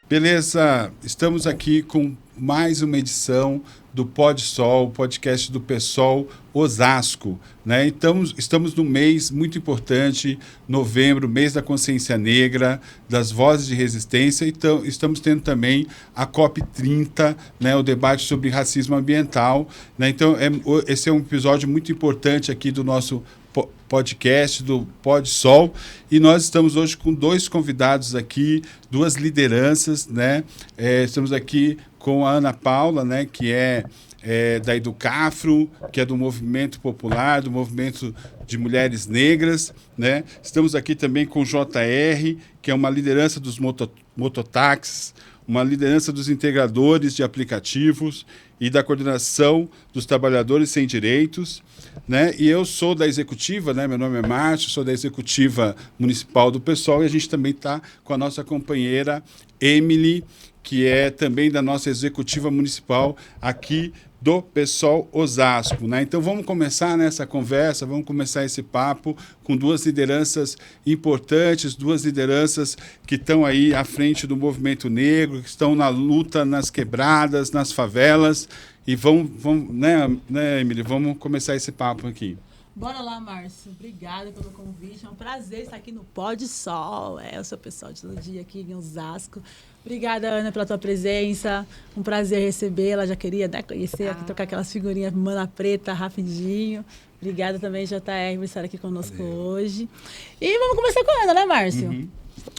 Beleza, estamos aqui com mais uma edição do PodSol, podcast do PSOL Osasco, né? Então, estamos num mês muito importante, novembro, mês da consciência negra, das vozes de resistência. Então, estamos tendo também a COP30, né? O debate sobre racismo ambiental, né? Então, esse é um episódio muito importante aqui do nosso podcast do PodSol, e nós estamos hoje com dois convidados aqui, duas lideranças, né? Estamos aqui com a Ana Paula, né? Que é da Educafro, que é do movimento popular, do movimento de mulheres negras, né? Estamos aqui também com o JR, que é uma liderança dos mototáxis, uma liderança dos integradores de aplicativos e da coordenação dos trabalhadores sem direitos, né? E eu sou da executiva, né? Meu nome é Márcio, sou da executiva municipal do PSOL, e a gente também está com a nossa companheira Emily, que é também da nossa executiva municipal aqui do PSOL Osasco, né? Então vamos começar nessa conversa, vamos começar esse papo com duas lideranças importantes, duas lideranças que estão aí à frente do movimento negro, que estão na luta nas quebradas, nas favelas, e vamos né, Emily, vamos começar esse papo aqui. Bora lá, Márcio. Obrigada pelo convite. É um prazer estar aqui no PodSol. Eu sou o pessoal de Ludia aqui em Osasco. Obrigada, Ana, pela tua presença. Um prazer recebê-la. Já queria conhecer, aqui, trocar aquelas figurinhas mana preta rapidinho. Obrigada também, JR, por estar aqui conosco hoje. E vamos começar com a Ana, né, Márcio? Uhum.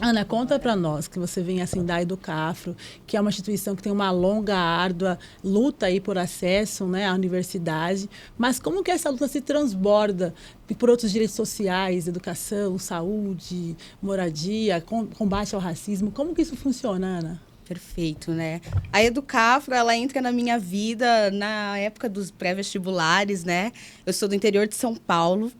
Ana, conta para nós que você vem assim da Educafro, que é uma instituição que tem uma longa, árdua luta aí por acesso, né, à universidade, mas como que essa luta se transborda por outros direitos sociais, educação, saúde, moradia, combate ao racismo? Como que isso funciona, Ana? Perfeito, né? A Educafro, ela entra na minha vida na época dos pré-vestibulares, né? Eu sou do interior de São Paulo.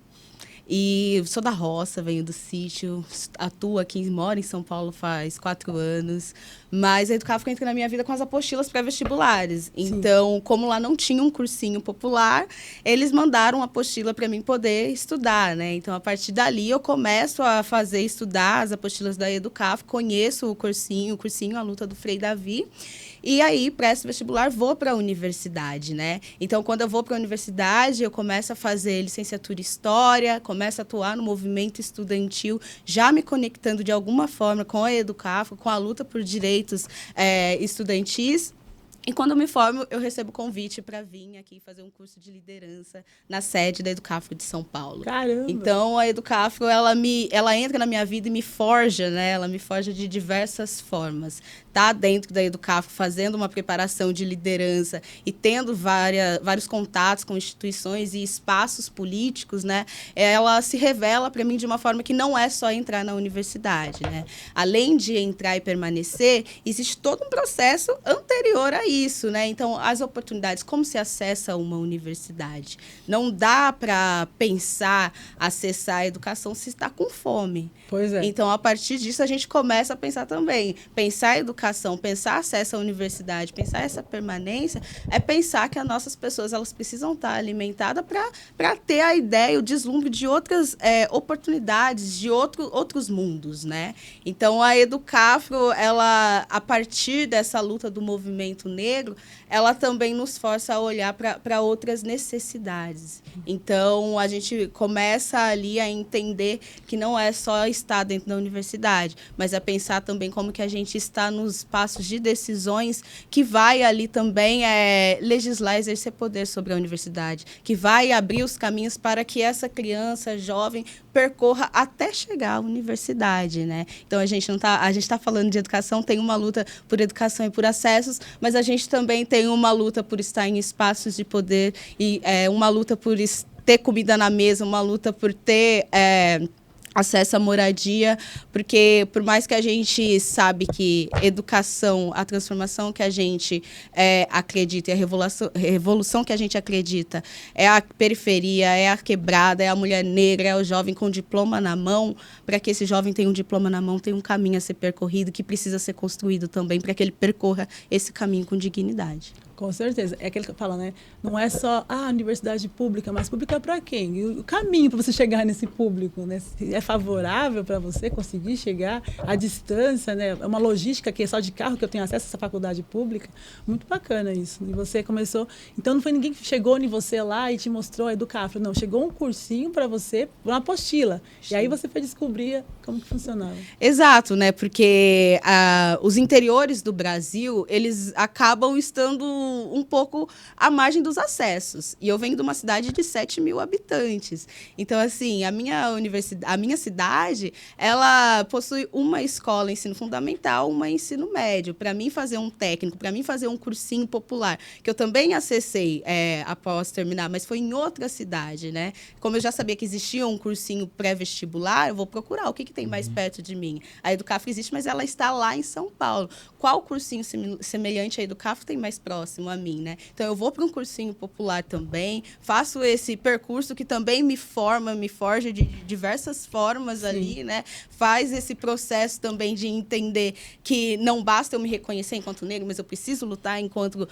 E sou da roça, venho do sítio, atuo aqui, moro em São Paulo faz 4 anos. Mas a Educafro entra na minha vida com as apostilas pré-vestibulares. Então, como lá não tinha um cursinho popular, eles mandaram uma apostila para mim poder estudar, né? Então, a partir dali, eu começo a estudar as apostilas da Educafro, conheço o cursinho A Luta do Frei Davi. E aí, presto vestibular, vou para a universidade, né? Então, quando eu vou para a universidade, eu começo a fazer licenciatura em História, começo a atuar no movimento estudantil, já me conectando de alguma forma com a Educafro, com a luta por direitos estudantis. E quando eu me formo, eu recebo convite para vir aqui fazer um curso de liderança na sede da Educafro de São Paulo. Caramba! Então, a Educafro, ela entra na minha vida e me forja, né? Ela me forja de diversas formas. Tá dentro da Educafro, fazendo uma preparação de liderança e tendo vários contatos com instituições e espaços políticos, né? Ela se revela para mim de uma forma que não é só entrar na universidade, né? Além de entrar e permanecer, existe todo um processo anterior a isso, né? Então, as oportunidades, como se acessa uma universidade? Não dá para pensar, acessar a educação se está com fome. Pois é. Então, a partir disso, a gente começa a pensar também. Pensar a educação, pensar acesso à universidade, pensar essa permanência, é pensar que as nossas pessoas elas precisam estar alimentadas para ter a ideia, o deslumbre de outras oportunidades, de outros mundos, né? Então, a Educafro, ela, a partir dessa luta do movimento negro, ela também nos força a olhar para outras necessidades. Então, a gente começa ali a entender que não é só estar dentro da universidade, mas a pensar também como que a gente está nos passos de decisões que vai ali também legislar, exercer poder sobre a universidade, que vai abrir os caminhos para que essa criança jovem percorra até chegar à universidade, né? Então, a gente está falando de educação, tem uma luta por educação e por acessos, mas a gente também tem uma luta por estar em espaços de poder e uma luta por ter comida na mesa, uma luta por ter acesso à moradia, porque por mais que a gente sabe que educação, a transformação que a gente acredita e a revolução que a gente acredita é a periferia, é a quebrada, é a mulher negra, é o jovem com diploma na mão, para que esse jovem tenha um diploma na mão, tem um caminho a ser percorrido que precisa ser construído também para que ele percorra esse caminho com dignidade. Com certeza. É aquele que fala, né? Não é só a universidade pública, mas pública para quem? E o caminho para você chegar nesse público, né? Se é favorável para você conseguir chegar à distância, né? É uma logística que é só de carro que eu tenho acesso a essa faculdade pública. Muito bacana isso. E você começou... Então, não foi ninguém que chegou em você lá e te mostrou a Educafro. Não, chegou um cursinho para você, uma apostila. Sim. E aí você foi descobrir como que funcionava. Exato, né? Porque os interiores do Brasil, eles acabam estando um pouco à margem dos acessos. E eu venho de uma cidade de 7 mil habitantes. Então, assim, a minha cidade, ela possui uma escola ensino fundamental, uma ensino médio. Para mim fazer um técnico, para mim fazer um cursinho popular, que eu também acessei após terminar, mas foi em outra cidade, né? Como eu já sabia que existia um cursinho pré-vestibular, eu vou procurar o que tem mais perto de mim. A Educafro existe, mas ela está lá em São Paulo. Qual cursinho semelhante à Educafro tem mais próximo a mim, né? Então, eu vou para um cursinho popular também, faço esse percurso que também me forja de diversas formas. Sim. Ali, né? Faz esse processo também de entender que não basta eu me reconhecer enquanto negro, mas eu preciso lutar enquanto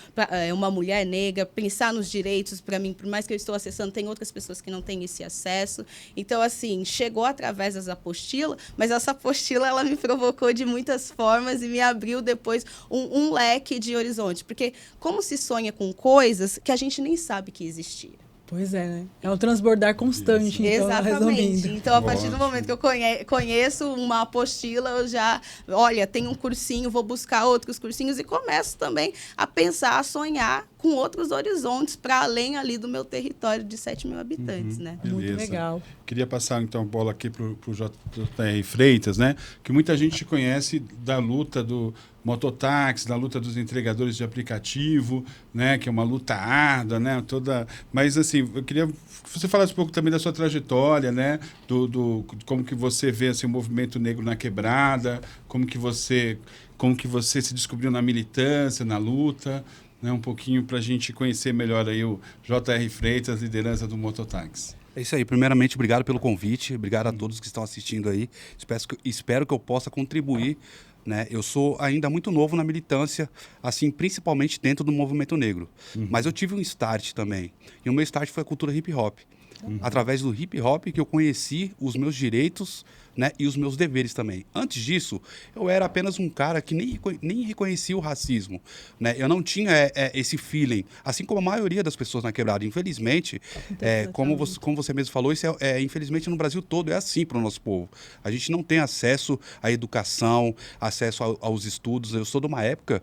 uma mulher negra, pensar nos direitos para mim, por mais que eu estou acessando, tem outras pessoas que não têm esse acesso. Então, assim, chegou através das apostilas, mas essa apostila, ela me provocou de muitas formas e me abriu depois um leque de horizonte, porque como se sonha com coisas que a gente nem sabe que existia. Pois é, né? É um transbordar constante. Então, exatamente. Resumindo. Então, a partir do momento que eu conheço uma apostila, eu já, olha, tem um cursinho, vou buscar outros cursinhos e começo também a pensar, a sonhar com outros horizontes para além ali do meu território de 7 mil habitantes, né? Beleza. Muito legal. Queria passar, então, a bola aqui para o J.R. Freitas, né? Que muita gente conhece da luta do mototáxi, da luta dos entregadores de aplicativo, né? Que é uma luta árdua, né? Mas, assim, eu queria que você falasse um pouco também da sua trajetória, né? Como que você vê assim, o movimento negro na quebrada, como que você se descobriu na militância, na luta, né? Um pouquinho para a gente conhecer melhor aí o J.R. Freitas, liderança do mototáxi. É isso aí. Primeiramente, obrigado pelo convite. Obrigado a todos que estão assistindo aí. Espero que eu possa contribuir, né? Eu sou ainda muito novo na militância, assim, principalmente dentro do movimento negro. Mas eu tive um start também. E o meu start foi a cultura hip hop. Através do hip hop que eu conheci os meus direitos, né, e os meus deveres também. Antes disso, eu era apenas um cara que nem reconhecia o racismo, né? Eu não tinha esse feeling, assim como a maioria das pessoas na quebrada. Infelizmente, como você mesmo falou, isso infelizmente no Brasil todo é assim para o nosso povo. A gente não tem acesso à educação, acesso aos estudos. Eu sou de uma época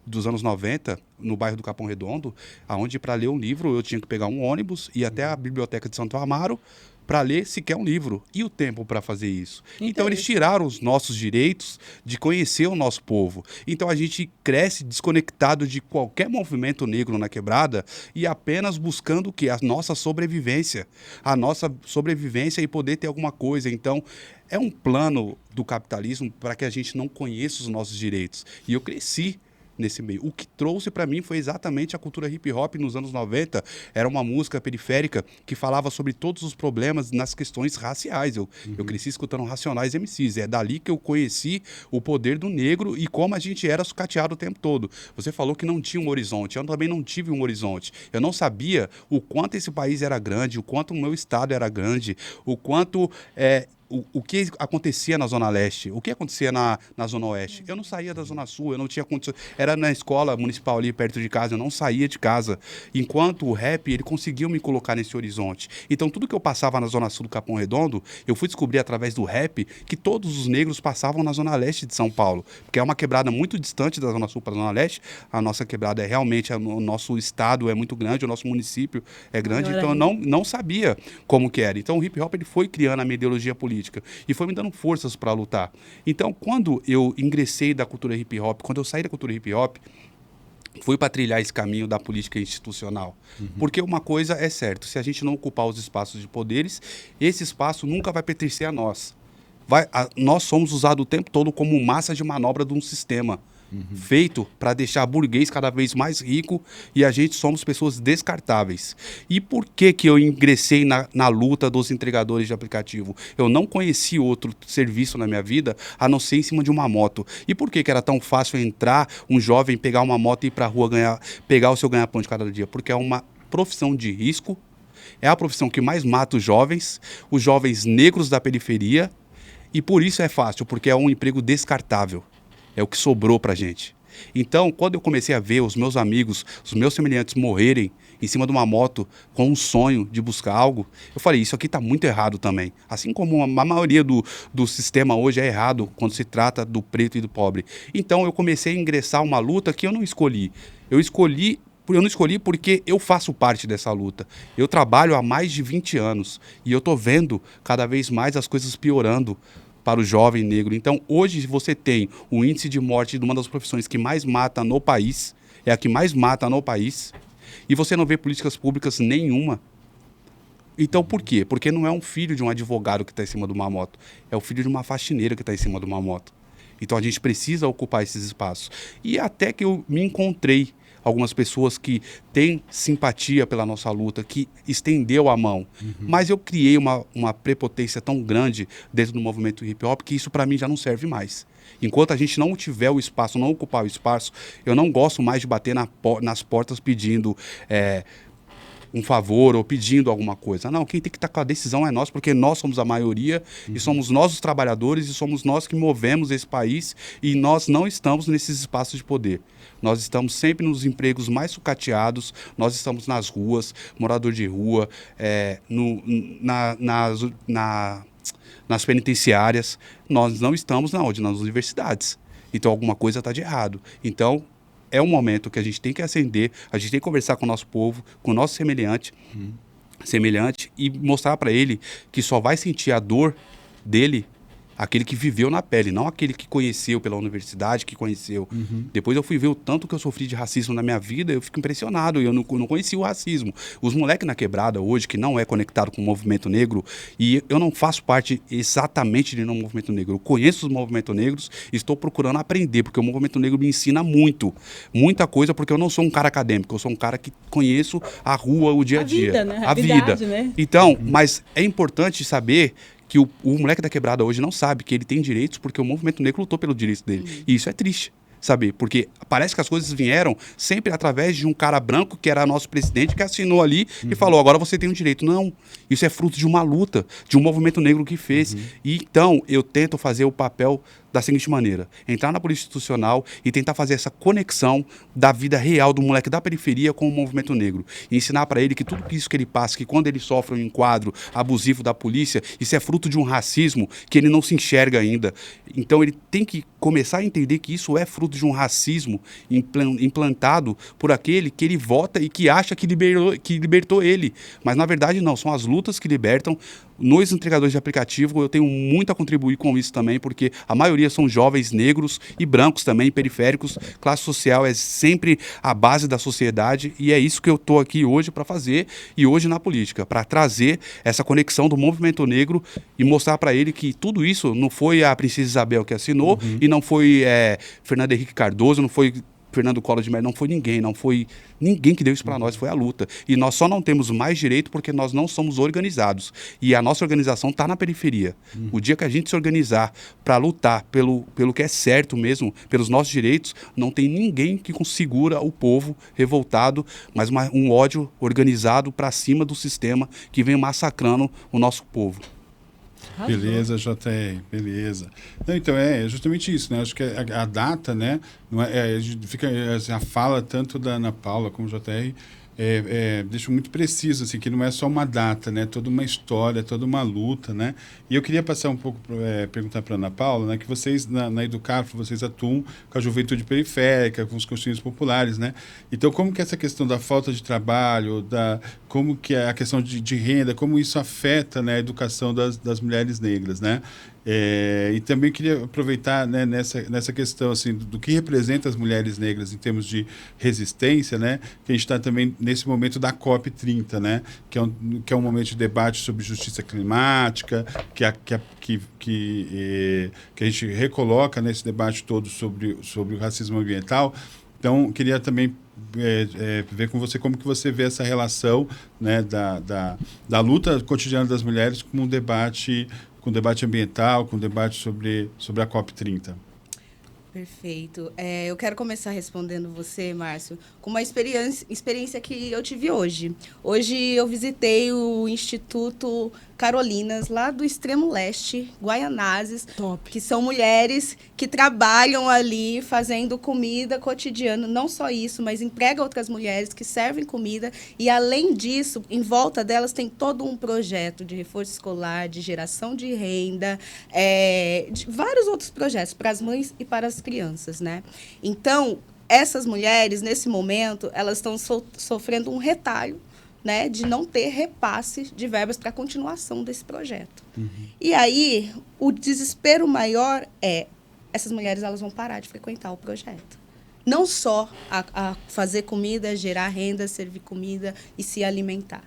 dos anos 90, no bairro do Capão Redondo, onde para ler um livro eu tinha que pegar um ônibus, ir até a biblioteca de Santo Amaro, para ler sequer um livro. E o tempo para fazer isso? Então, eles tiraram os nossos direitos de conhecer o nosso povo. Então, a gente cresce desconectado de qualquer movimento negro na quebrada e apenas buscando o quê? A nossa sobrevivência. A nossa sobrevivência e poder ter alguma coisa. Então, é um plano do capitalismo para que a gente não conheça os nossos direitos. E eu cresci nesse meio. O que trouxe para mim foi exatamente a cultura hip hop nos anos 90. Era uma música periférica que falava sobre todos os problemas nas questões raciais. Eu cresci escutando Racionais MCs. É dali que eu conheci o poder do negro e como a gente era sucateado o tempo todo. Você falou que não tinha um horizonte. Eu também não tive um horizonte. Eu não sabia o quanto esse país era grande, o quanto o meu estado era grande, o quanto o que acontecia na Zona Leste, o que acontecia na Zona Oeste. Eu não saía da Zona Sul, eu não tinha condições. Era na escola municipal ali perto de casa, eu não saía de casa. Enquanto o rap, ele conseguiu me colocar nesse horizonte. Então, tudo que eu passava na Zona Sul do Capão Redondo, eu fui descobrir através do rap que todos os negros passavam na Zona Leste de São Paulo, porque é uma quebrada muito distante da Zona Sul para a Zona Leste. A nossa quebrada o nosso estado é muito grande, o nosso município é grande, então eu não sabia como que era. Então, o hip hop ele foi criando a minha ideologia política e foi me dando forças para lutar. Então, quando eu ingressei da cultura hip hop, quando eu saí da cultura hip hop, fui para trilhar esse caminho da política institucional. Porque uma coisa é certa, se a gente não ocupar os espaços de poderes, esse espaço nunca vai pertencer a nós. nós somos usados o tempo todo como massa de manobra de um sistema feito para deixar burguês cada vez mais rico e a gente somos pessoas descartáveis. E por que eu ingressei na luta dos entregadores de aplicativo? Eu não conheci outro serviço na minha vida a não ser em cima de uma moto. E por que era tão fácil entrar, um jovem, pegar uma moto e ir para a rua pegar o seu ganha-pão de cada dia? Porque é uma profissão de risco, é a profissão que mais mata os jovens negros da periferia, e por isso é fácil, porque é um emprego descartável. É o que sobrou pra gente. Então, quando eu comecei a ver os meus amigos, os meus semelhantes morrerem em cima de uma moto com um sonho de buscar algo, eu falei, isso aqui tá muito errado também. Assim como a maioria do sistema hoje é errado quando se trata do preto e do pobre. Então, eu comecei a ingressar uma luta que eu não escolhi. Eu não escolhi porque eu faço parte dessa luta. Eu trabalho há mais de 20 anos e eu tô vendo cada vez mais as coisas piorando para o jovem negro. Então, hoje você tem o índice de morte de uma das profissões que mais mata no país, é a que mais mata no país, e você não vê políticas públicas nenhuma. Então, por quê? Porque não é um filho de um advogado que está em cima de uma moto, é o filho de uma faxineira que está em cima de uma moto. Então, a gente precisa ocupar esses espaços. E até que eu me encontrei algumas pessoas que têm simpatia pela nossa luta, que estendeu a mão. Mas eu criei uma prepotência tão grande dentro do movimento hip-hop que isso para mim já não serve mais. Enquanto a gente não tiver o espaço, não ocupar o espaço, eu não gosto mais de bater nas portas pedindo um favor ou pedindo alguma coisa. Não, quem tem que estar com a decisão é nós, porque nós somos a maioria e somos nós os trabalhadores e somos nós que movemos esse país e nós não estamos nesses espaços de poder. Nós estamos sempre nos empregos mais sucateados, nós estamos nas ruas, morador de rua, nas penitenciárias, nós não estamos nas universidades. Então alguma coisa está de errado. Então é um momento que a gente tem que acender, a gente tem que conversar com o nosso povo, com o nosso semelhante e mostrar para ele que só vai sentir a dor dele aquele que viveu na pele, não aquele que conheceu pela universidade, que conheceu. Depois eu fui ver o tanto que eu sofri de racismo na minha vida, eu fico impressionado, eu não conhecia o racismo. Os moleques na quebrada hoje, que não é conectado com o movimento negro, e eu não faço parte exatamente de um movimento negro, eu conheço os movimentos negros e estou procurando aprender, porque o movimento negro me ensina muita coisa, porque eu não sou um cara acadêmico, eu sou um cara que conheço a rua, o dia a dia. Vida, né? A vida. Né? Então, mas é importante saber que o moleque da quebrada hoje não sabe que ele tem direitos porque o movimento negro lutou pelo direito dele. E isso é triste, sabe? Porque parece que as coisas vieram sempre através de um cara branco que era nosso presidente, que assinou ali e falou, agora você tem um direito. Não, isso é fruto de uma luta, de um movimento negro que fez. E então eu tento fazer o papel da seguinte maneira, entrar na política institucional e tentar fazer essa conexão da vida real do moleque da periferia com o movimento negro. E ensinar para ele que tudo isso que ele passa, que quando ele sofre um enquadro abusivo da polícia, isso é fruto de um racismo que ele não se enxerga ainda. Então ele tem que começar a entender que isso é fruto de um racismo implantado por aquele que ele vota e que acha que libertou ele. Mas na verdade não, são as lutas que libertam. Nos entregadores de aplicativo eu tenho muito a contribuir com isso também, porque a maioria são jovens negros e brancos também, periféricos. Classe social é sempre a base da sociedade e é isso que eu estou aqui hoje para fazer e hoje na política, para trazer essa conexão do movimento negro e mostrar para ele que tudo isso não foi a Princesa Isabel que assinou e não foi Fernando Henrique Cardoso, não foi Fernando Collor de Mello, não foi ninguém que deu isso para nós, foi a luta. E nós só não temos mais direito porque nós não somos organizados. E a nossa organização está na periferia. O dia que a gente se organizar para lutar pelo que é certo mesmo, pelos nossos direitos, não tem ninguém que segura o povo revoltado, mas um ódio organizado para cima do sistema que vem massacrando o nosso povo. Beleza, JR, beleza. Não, então, é justamente isso, né? Acho que a data, né? Não fica a fala tanto da Ana Paula como do JR deixa muito preciso, assim, que não é só uma data, né? Toda uma história, toda uma luta, né? E eu queria passar um pouco, perguntar para a Ana Paula, né? Que vocês, na Educafro, vocês atuam com a juventude periférica, com os cursinhos populares, né? Então, como que essa questão da falta de trabalho, como que é a questão de renda, como isso afeta, né, a educação das mulheres negras, né? E também queria aproveitar, né, nessa questão assim, do que representa as mulheres negras em termos de resistência, né, que a gente está também nesse momento da COP30, né, que é um momento de debate sobre justiça climática, que a gente recoloca nesse debate todo sobre o racismo ambiental. Então, queria também ver com você como que você vê essa relação, né, da luta cotidiana das mulheres com o debate ambiental, com o debate sobre a COP30. Perfeito. Eu quero começar respondendo você, Márcio, com uma experiência que eu tive hoje. Hoje eu visitei o Instituto Carolinas, lá do extremo leste, Guaianazes, Top. que são mulheres que trabalham ali fazendo comida cotidiana. Não só isso, mas empregam outras mulheres que servem comida. E, além disso, em volta delas tem todo um projeto de reforço escolar, de geração de renda, de vários outros projetos para as mães e para as crianças, né? Então, essas mulheres, nesse momento, elas estão sofrendo um retalho, né, de não ter repasse de verbas para a continuação desse projeto. Uhum. E aí, o desespero maior essas mulheres elas vão parar de frequentar o projeto. Não só a fazer comida, gerar renda, servir comida e se alimentar.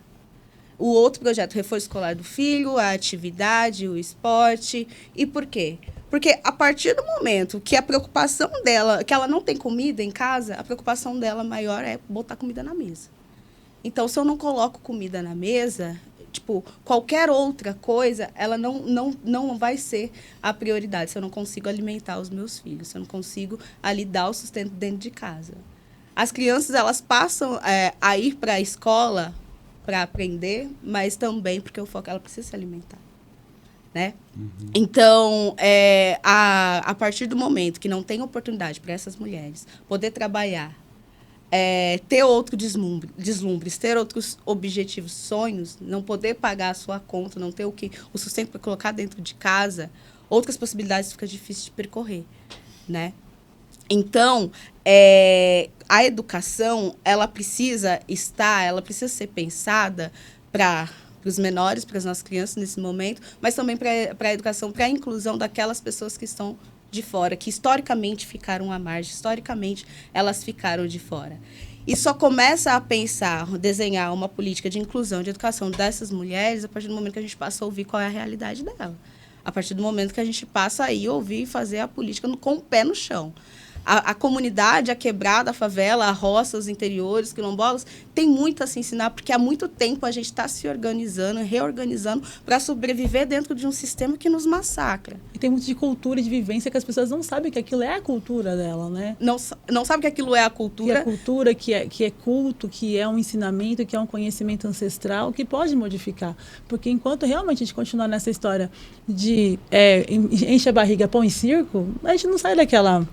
O outro projeto, o reforço escolar do filho, a atividade, o esporte. E por quê? Porque a partir do momento que a preocupação dela, que ela não tem comida em casa, a preocupação dela maior é botar comida na mesa. Então, se eu não coloco comida na mesa, tipo, qualquer outra coisa, ela não vai ser a prioridade. Se eu não consigo alimentar os meus filhos, se eu não consigo ali dar o sustento dentro de casa. As crianças, elas passam a ir para a escola para aprender, mas também porque o foco, ela precisa se alimentar, né? Uhum. Então, a partir do momento que não tem oportunidade para essas mulheres poder trabalhar, ter outro deslumbres, ter outros objetivos, sonhos, não poder pagar a sua conta, não ter o sustento para colocar dentro de casa, outras possibilidades fica difícil de percorrer, né? Então, a educação, ela precisa ser pensada para os menores, para as nossas crianças nesse momento, mas também para a educação, para a inclusão daquelas pessoas que estão de fora, que historicamente ficaram à margem, historicamente elas ficaram de fora. E só começa a pensar, desenhar uma política de inclusão, de educação dessas mulheres a partir do momento que a gente passa a ouvir qual é a realidade dela. A partir do momento que a gente passa a ir ouvir e fazer a política com o pé no chão. A comunidade, a quebrada, a favela, a roça, os interiores, quilombolas, tem muito a se ensinar, porque há muito tempo a gente está se organizando, reorganizando para sobreviver dentro de um sistema que nos massacra. E tem muito de cultura e de vivência que as pessoas não sabem que aquilo é a cultura dela, né? Não sabem que aquilo é a cultura. Que é cultura, que é culto, que é um ensinamento, que é um conhecimento ancestral, que pode modificar. Porque enquanto realmente a gente continuar nessa história de enche a barriga, pão e circo, a gente não sai naquela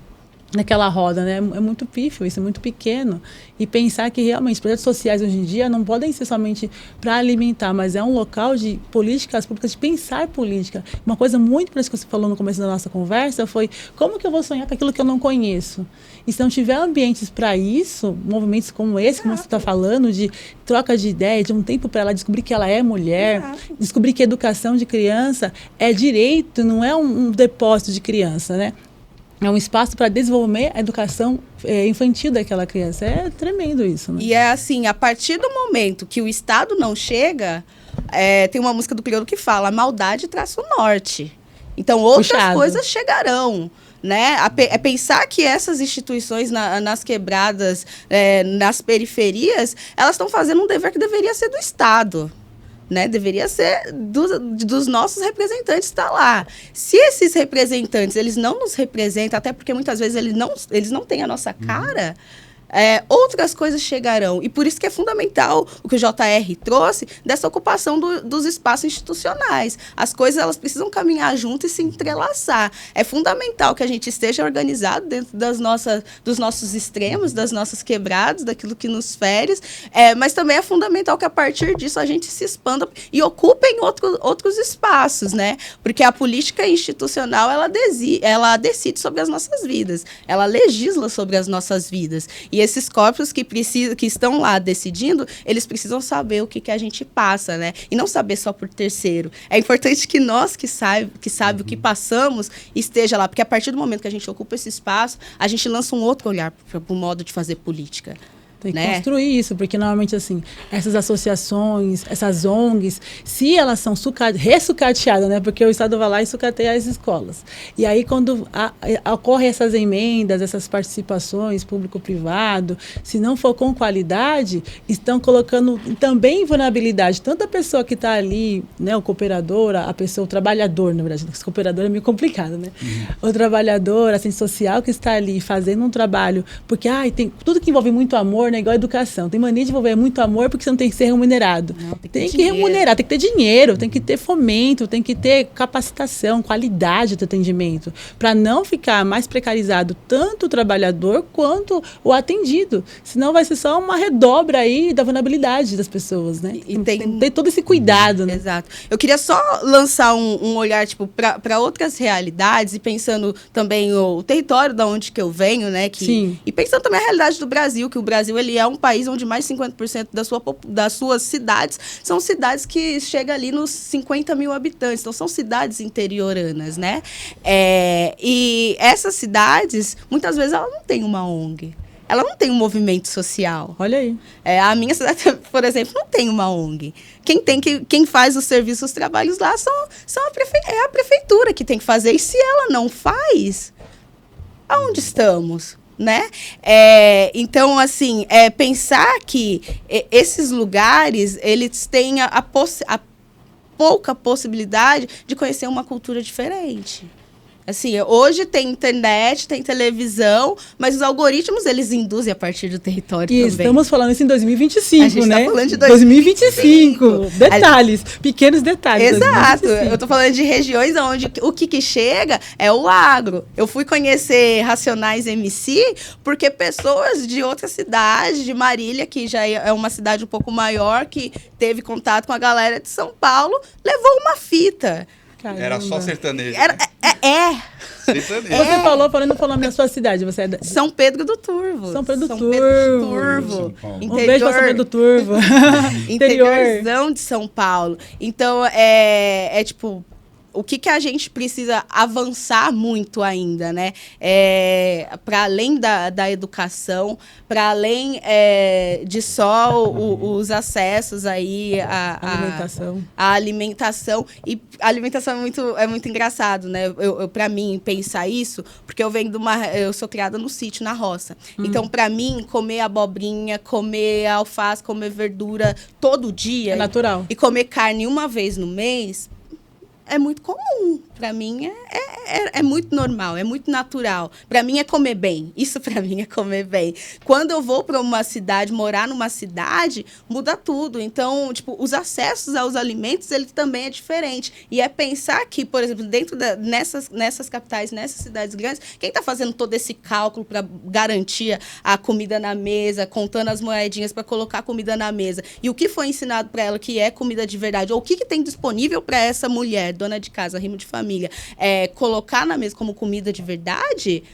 roda, né? É muito pífio, isso é muito pequeno. E pensar que realmente os projetos sociais hoje em dia não podem ser somente para alimentar, mas é um local de políticas públicas, de pensar política. Uma coisa muito importante que você falou no começo da nossa conversa foi como que eu vou sonhar com aquilo que eu não conheço? E se não tiver ambientes para isso, movimentos como esse, como você está falando, de troca de ideia, de um tempo para ela descobrir que ela é mulher, descobrir que a educação de criança é direito, não é um depósito de criança, né? É um espaço para desenvolver a educação infantil daquela criança. É tremendo isso, né? E é assim, a partir do momento que o Estado não chega, tem uma música do Criolo que fala, a maldade traça o norte. Então, outras coisas chegarão. Né? Pensar que essas instituições nas quebradas, nas periferias, elas estão fazendo um dever que deveria ser do Estado. Né? Deveria ser dos nossos representantes estar lá. Se esses representantes eles não nos representam, até porque muitas vezes eles não têm a nossa cara, outras coisas chegarão. E por isso que é fundamental o que o JR trouxe dessa ocupação dos espaços institucionais. As coisas elas precisam caminhar junto e se entrelaçar. É fundamental que a gente esteja organizado dentro dos nossos extremos, das nossas quebradas, daquilo que nos fere, mas também é fundamental que a partir disso a gente se expanda e ocupe em outros espaços, né? Porque a política institucional ela decide sobre as nossas vidas, ela legisla sobre as nossas vidas. E esses corpos que estão lá decidindo, eles precisam saber o que a gente passa, né? E não saber só por terceiro. É importante que nós que sabe o que passamos esteja lá, porque a partir do momento que a gente ocupa esse espaço, a gente lança um outro olhar para o modo de fazer política. Tem que construir isso, porque normalmente, assim, essas associações, essas ONGs, se elas são ressucateadas, né? Porque o Estado vai lá e sucateia as escolas. E aí, quando ocorrem essas emendas, essas participações público-privado, se não for com qualidade, estão colocando também em vulnerabilidade tanto a pessoa que está ali, né? O cooperador, a pessoa, o trabalhador, na verdade. O cooperador é meio complicado, né? O trabalhador, assistente social que está ali fazendo um trabalho, porque tem tudo que envolve muito amor, né, igual a educação. Tem mania de envolver muito amor porque você não tem que ser remunerado. Não, tem que remunerar, tem que ter dinheiro, tem que ter fomento, tem que ter capacitação, qualidade do atendimento, para não ficar mais precarizado tanto o trabalhador quanto o atendido. Senão vai ser só uma redobra aí da vulnerabilidade das pessoas, né? E tem todo esse cuidado, né? Exato. Eu queria só lançar um olhar tipo, para outras realidades e pensando também o território da onde que eu venho, né? Sim. E pensando também a realidade do Brasil, que o Brasil ele é um país onde mais de 50% das suas cidades são cidades que chegam ali nos 50 mil habitantes. Então, são cidades interioranas, né? E essas cidades, muitas vezes, ela não tem uma ONG. Ela não tem um movimento social. Olha aí. A minha cidade, por exemplo, não tem uma ONG. Quem faz os serviços, os trabalhos lá é a prefeitura que tem que fazer. E se ela não faz, aonde estamos? Né? Então, assim, pensar que esses lugares, eles têm a pouca possibilidade de conhecer uma cultura diferente. Assim, hoje tem internet, tem televisão, mas os algoritmos, eles induzem a partir do território também. Estamos falando isso em 2025, a gente né? Tá falando de 2025. Detalhes, pequenos detalhes. Exato. 2025. Eu tô falando de regiões onde o que chega é o agro. Eu fui conhecer Racionais MC porque pessoas de outra cidade, de Marília, que já é uma cidade um pouco maior, que teve contato com a galera de São Paulo, levou uma fita. Caramba. Era só sertanejo. Você Sertanejo. falou na sua cidade. Você é São Pedro do Turvo. São Pedro do Turvo. Um beijo para São Pedro do Turvo. Interiorzão de São Paulo. Então, tipo... O que a gente precisa avançar muito ainda, né? Para além da educação, para além de só os acessos aí à alimentação. E a alimentação é muito engraçado, né? Para mim, pensar isso, porque eu sou criada no sítio, na roça. Então, para mim, comer abobrinha, comer alface, comer verdura todo dia... É natural. E comer carne uma vez no mês... É muito comum. Para mim é muito normal, é muito natural. Para mim é comer bem. Isso para mim é comer bem. Quando eu vou para uma cidade, morar numa cidade, muda tudo. Então, tipo, os acessos aos alimentos, ele também é diferente. E é pensar que, por exemplo, nessas capitais, nessas cidades grandes, quem está fazendo todo esse cálculo para garantir a comida na mesa, contando as moedinhas para colocar a comida na mesa, e o que foi ensinado para ela que é comida de verdade, ou o que tem disponível para essa mulher, dona de casa, rimo de família, colocar na mesa como comida de verdade,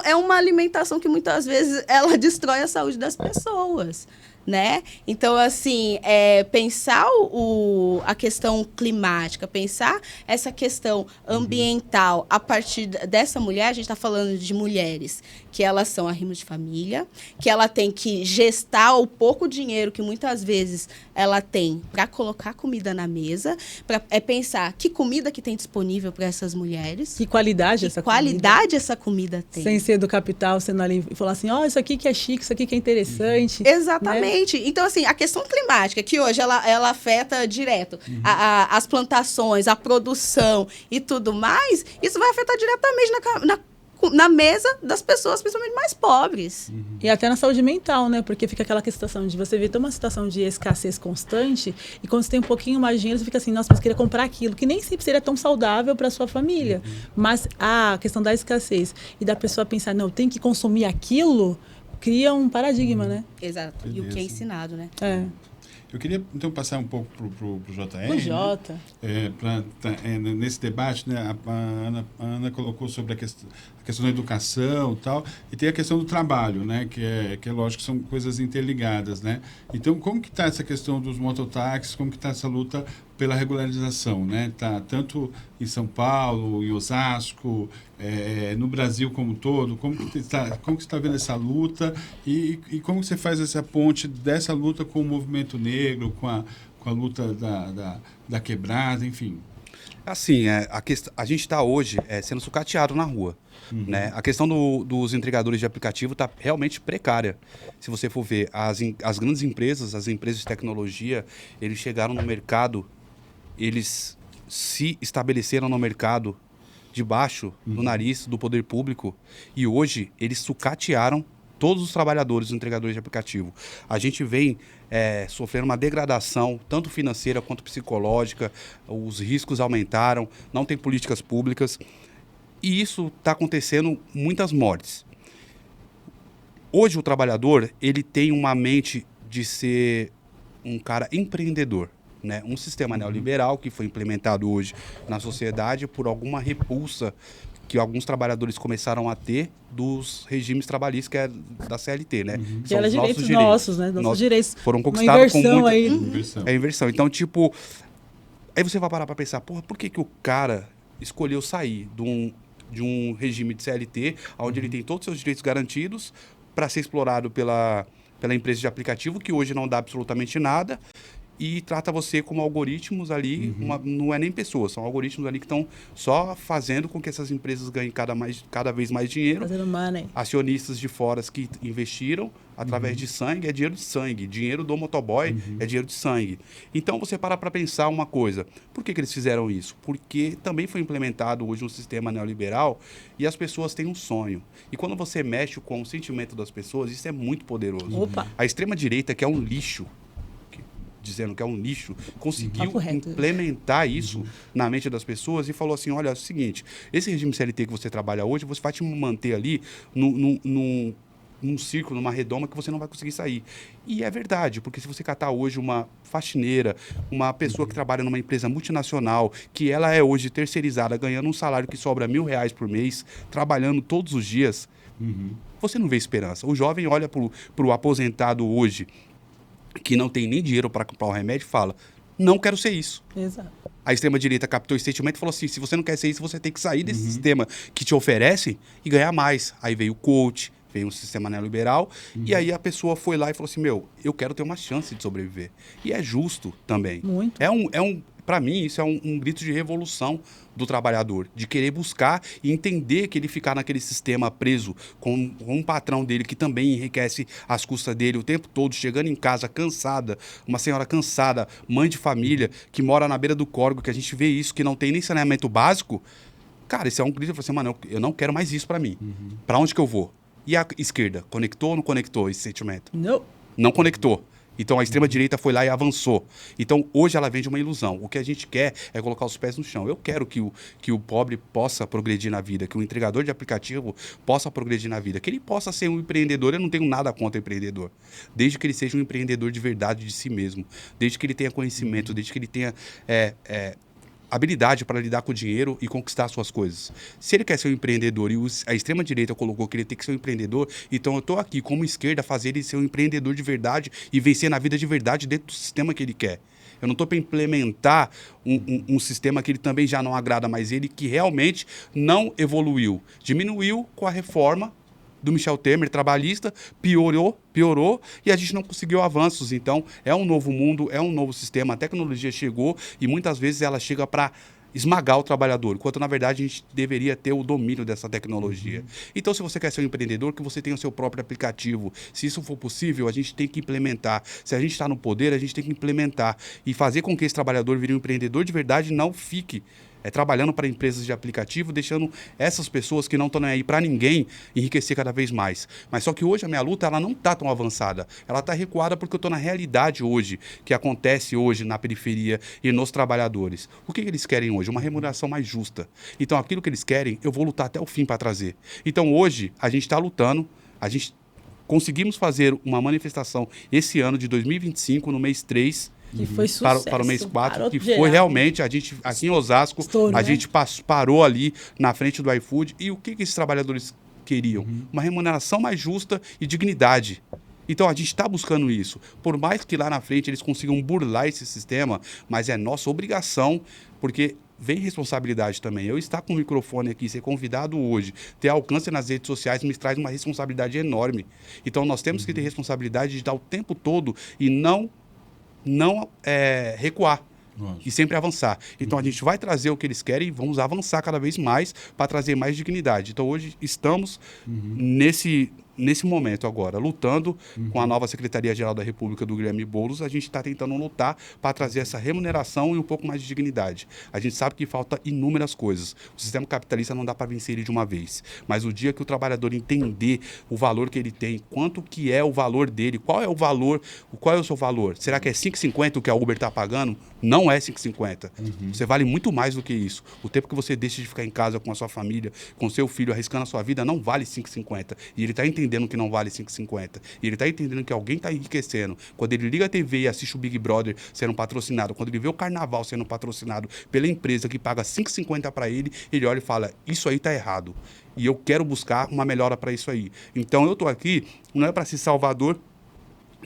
é uma alimentação que muitas vezes ela destrói a saúde das pessoas, né? Então, assim, pensar a questão climática, pensar essa questão ambiental a partir dessa mulher, a gente está falando de mulheres que elas são arrimo de família, que ela tem que gestar o pouco dinheiro que muitas vezes ela tem para colocar comida na mesa, pensar que comida que tem disponível para essas mulheres. Que qualidade essa comida tem. Sem ser do capital, sendo ali e falar assim, isso aqui que é chique, isso aqui que é interessante. Exatamente. Né? Então, assim, a questão climática, que hoje ela afeta direto as plantações, a produção e tudo mais, isso vai afetar diretamente na mesa das pessoas, principalmente mais pobres. E até na saúde mental, né? Porque fica aquela situação de você ver uma situação de escassez constante e quando você tem um pouquinho mais de dinheiro, você fica assim, nossa, mas eu queria comprar aquilo, que nem sempre seria tão saudável para sua família. Mas a questão da escassez e da pessoa pensar, não, eu tenho que consumir aquilo, cria um paradigma, né? Exato. Beleza. E o que é ensinado, né? Eu queria, então, passar um pouco para o JR. O Jota. Nesse debate, né, a Ana colocou sobre a questão da educação e tal, e tem a questão do trabalho, né, que é lógico que são coisas interligadas, né? Então, como que está essa questão dos mototáxis, como que está essa luta pela regularização, né? Tá tanto em São Paulo, em Osasco, no Brasil como um todo, como que você está vendo essa luta e como que você faz essa ponte dessa luta com o movimento negro, com a luta da quebrada, enfim? Assim, a gente está hoje sendo sucateado na rua. Né? A questão dos entregadores de aplicativo está realmente precária. Se você for ver, as grandes empresas, as empresas de tecnologia, eles chegaram no mercado, eles se estabeleceram no mercado debaixo do nariz do poder público e hoje eles sucatearam todos os trabalhadores, os entregadores de aplicativo. A gente vem sofrendo uma degradação, tanto financeira quanto psicológica, os riscos aumentaram, não tem políticas públicas, e isso está acontecendo muitas mortes. Hoje o trabalhador, ele tem uma mente de ser um cara empreendedor, né? Um sistema neoliberal que foi implementado hoje na sociedade por alguma repulsa que alguns trabalhadores começaram a ter dos regimes trabalhistas, que é da CLT, né? Que era direitos nossos, né? Nossos direitos. Foram conquistados com muita... aí. Inversão. Então, tipo... Aí você vai parar para pensar, porra, por que o cara escolheu sair de um regime de CLT, onde ele tem todos os seus direitos garantidos, para ser explorado pela empresa de aplicativo, que hoje não dá absolutamente nada, e trata você como algoritmos ali, não é nem pessoas, são algoritmos ali que estão só fazendo com que essas empresas ganhem cada vez mais dinheiro. Fazendo money. Acionistas de fora que investiram através de sangue, é dinheiro de sangue. Dinheiro do motoboy é dinheiro de sangue. Então você para pensar uma coisa, por que eles fizeram isso? Porque também foi implementado hoje um sistema neoliberal e as pessoas têm um sonho. E quando você mexe com o sentimento das pessoas, isso é muito poderoso. Opa. A extrema-direita, que é um lixo, dizendo que é um lixo, conseguiu implementar isso na mente das pessoas e falou assim, olha, é o seguinte, esse regime CLT que você trabalha hoje, você vai te manter ali num círculo, numa redoma que você não vai conseguir sair. E é verdade, porque se você catar hoje uma faxineira, uma pessoa que trabalha numa empresa multinacional, que ela é hoje terceirizada, ganhando um salário que sobra R$1.000 por mês, trabalhando todos os dias, você não vê esperança. O jovem olha para o aposentado hoje, que não tem nem dinheiro para comprar o remédio, fala, não quero ser isso. Exato. A extrema-direita captou esse sentimento e falou assim, se você não quer ser isso, você tem que sair desse sistema que te oferecem e ganhar mais. Aí veio o coach, veio um sistema neoliberal, e aí a pessoa foi lá e falou assim, eu quero ter uma chance de sobreviver. E é justo também. Muito. Para mim, isso é um grito de revolução do trabalhador, de querer buscar e entender que ele ficar naquele sistema preso com um patrão dele que também enriquece às custas dele o tempo todo, chegando em casa cansada, uma senhora cansada, mãe de família, que mora na beira do córrego, que a gente vê isso, que não tem nem saneamento básico. Cara, isso é um grito, eu falei assim, mano, eu não quero mais isso para mim. Para onde que eu vou? E a esquerda, conectou ou não conectou esse sentimento? Não. Não conectou. Então a extrema-direita foi lá e avançou. Então hoje ela vende uma ilusão. O que a gente quer é colocar os pés no chão. Eu quero que o pobre possa progredir na vida, que o entregador de aplicativo possa progredir na vida, que ele possa ser um empreendedor. Eu não tenho nada contra o empreendedor, desde que ele seja um empreendedor de verdade de si mesmo, desde que ele tenha conhecimento, desde que ele tenha habilidade para lidar com o dinheiro e conquistar suas coisas. Se ele quer ser um empreendedor e a extrema-direita colocou que ele tem que ser um empreendedor, então eu estou aqui como esquerda fazer ele ser um empreendedor de verdade e vencer na vida de verdade dentro do sistema que ele quer. Eu não estou para implementar um sistema que ele também já não agrada mais ele, que realmente não evoluiu. Diminuiu com a reforma do Michel Temer, trabalhista, piorou, e a gente não conseguiu avanços. Então, é um novo mundo, é um novo sistema, a tecnologia chegou e muitas vezes ela chega para esmagar o trabalhador, enquanto na verdade a gente deveria ter o domínio dessa tecnologia. Então, se você quer ser um empreendedor, que você tenha o seu próprio aplicativo. Se isso for possível, a gente tem que implementar. Se a gente está no poder, a gente tem que implementar e fazer com que esse trabalhador vire um empreendedor de verdade e não fique trabalhando para empresas de aplicativo, deixando essas pessoas que não estão aí para ninguém enriquecer cada vez mais. Mas só que hoje a minha luta ela não está tão avançada. Ela está recuada porque eu estou na realidade hoje, que acontece hoje na periferia e nos trabalhadores. O que eles querem hoje? Uma remuneração mais justa. Então aquilo que eles querem, eu vou lutar até o fim para trazer. Então hoje a gente está lutando, a gente Conseguimos fazer uma manifestação esse ano de 2025, no mês 3, Que foi sucesso. para o mês 4, Parou que geral. foi realmente, a gente, aqui em Osasco, Estouro, a né? gente parou ali na frente do iFood. E o que esses trabalhadores queriam? Uma remuneração mais justa e dignidade. Então, a gente está buscando isso. Por mais que lá na frente eles consigam burlar esse sistema, mas é nossa obrigação, porque vem responsabilidade também. Eu estar com o microfone aqui, ser convidado hoje, ter alcance nas redes sociais, me traz uma responsabilidade enorme. Então, nós temos que ter responsabilidade de dar o tempo todo e não recuar. Nossa. E sempre avançar. Então, a gente vai trazer o que eles querem e vamos avançar cada vez mais para trazer mais dignidade. Então, hoje estamos nesse momento agora, lutando com a nova Secretaria-Geral da República do Guilherme Boulos. A gente está tentando lutar para trazer essa remuneração e um pouco mais de dignidade. A gente sabe que falta inúmeras coisas. O sistema capitalista não dá para vencer ele de uma vez. Mas o dia que o trabalhador entender o valor que ele tem, quanto que é o valor dele, qual é o seu valor? Será que é 5,50 o que a Uber está pagando? Não é 5,50. Você vale muito mais do que isso. O tempo que você deixa de ficar em casa com a sua família, com seu filho, arriscando a sua vida, não vale 5,50. E ele está entendendo que não vale 5,50. E ele está entendendo que alguém está enriquecendo. Quando ele liga a TV e assiste o Big Brother sendo patrocinado, quando ele vê o Carnaval sendo patrocinado pela empresa que paga 5,50 para ele, ele olha e fala, isso aí está errado. E eu quero buscar uma melhora para isso aí. Então eu estou aqui, não é para ser salvador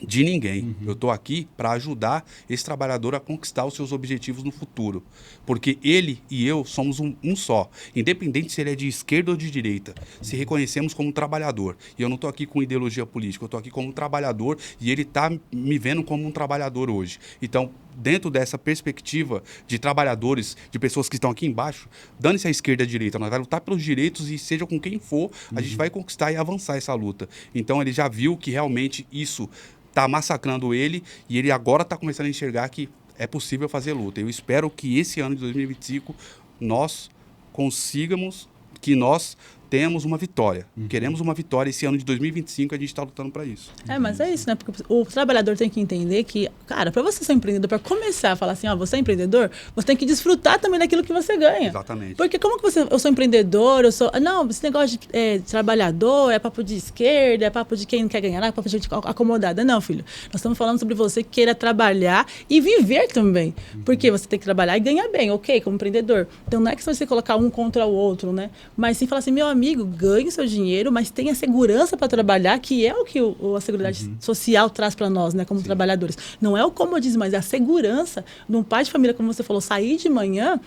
de ninguém. Eu estou aqui para ajudar esse trabalhador a conquistar os seus objetivos no futuro. Porque ele e eu somos um só. Independente se ele é de esquerda ou de direita. Se reconhecemos como trabalhador. E eu não estou aqui com ideologia política. Eu estou aqui como um trabalhador e ele está me vendo como um trabalhador hoje. Então, dentro dessa perspectiva de trabalhadores, de pessoas que estão aqui embaixo, dane-se a esquerda e a direita. Nós vamos lutar pelos direitos e seja com quem for, a gente vai conquistar e avançar essa luta. Então, ele já viu que realmente isso está massacrando ele e ele agora está começando a enxergar que é possível fazer luta. Eu espero que esse ano de 2025 nós consigamos, que nós temos uma vitória. Queremos uma vitória esse ano de 2025 e a gente está lutando para isso. Mas é isso, né? Porque o trabalhador tem que entender que, cara, para você ser empreendedor, para começar a falar assim, ó, você é empreendedor, você tem que desfrutar também daquilo que você ganha. Exatamente. Porque como que eu sou empreendedor, não, esse negócio de trabalhador é papo de esquerda, é papo de quem não quer ganhar, é papo de gente acomodada. Não, filho. Nós estamos falando sobre você que queira trabalhar e viver também. Porque você tem que trabalhar e ganhar bem, ok, como empreendedor. Então não é que você colocar um contra o outro, né? Mas sim falar assim, meu amigo, ganhe seu dinheiro, mas tenha segurança para trabalhar, que é o que a Seguridade Social traz para nós, né, como trabalhadores. Não é o comodismo, mas é a segurança de um pai de família, como você falou, sair de manhã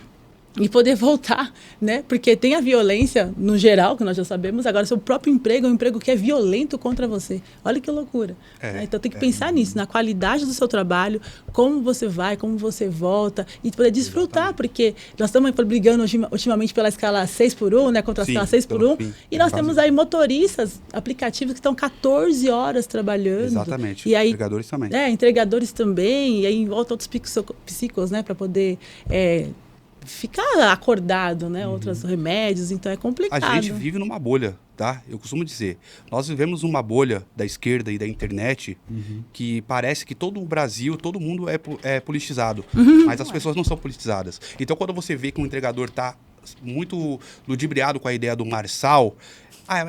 e poder voltar, né? Porque tem a violência no geral, que nós já sabemos, agora seu próprio emprego é um emprego que é violento contra você. Olha que loucura. Né? Então tem que pensar nisso, na qualidade do seu trabalho, como você vai, como você volta, e poder desfrutar, porque nós estamos brigando ultimamente pela escala 6x1, né? Contra a escala 6x1, e nós temos aí motoristas, aplicativos que estão 14 horas trabalhando. Exatamente. E aí, entregadores também. Entregadores também, e aí em volta outros psicos, né? Para poder ficar acordado, né? Outros remédios, então é complicado. A gente vive numa bolha, tá? Eu costumo dizer, nós vivemos numa bolha da esquerda e da internet que parece que todo o Brasil, todo mundo é politizado, mas as pessoas não são politizadas. Então, quando você vê que um entregador tá muito ludibriado com a ideia do Marçal,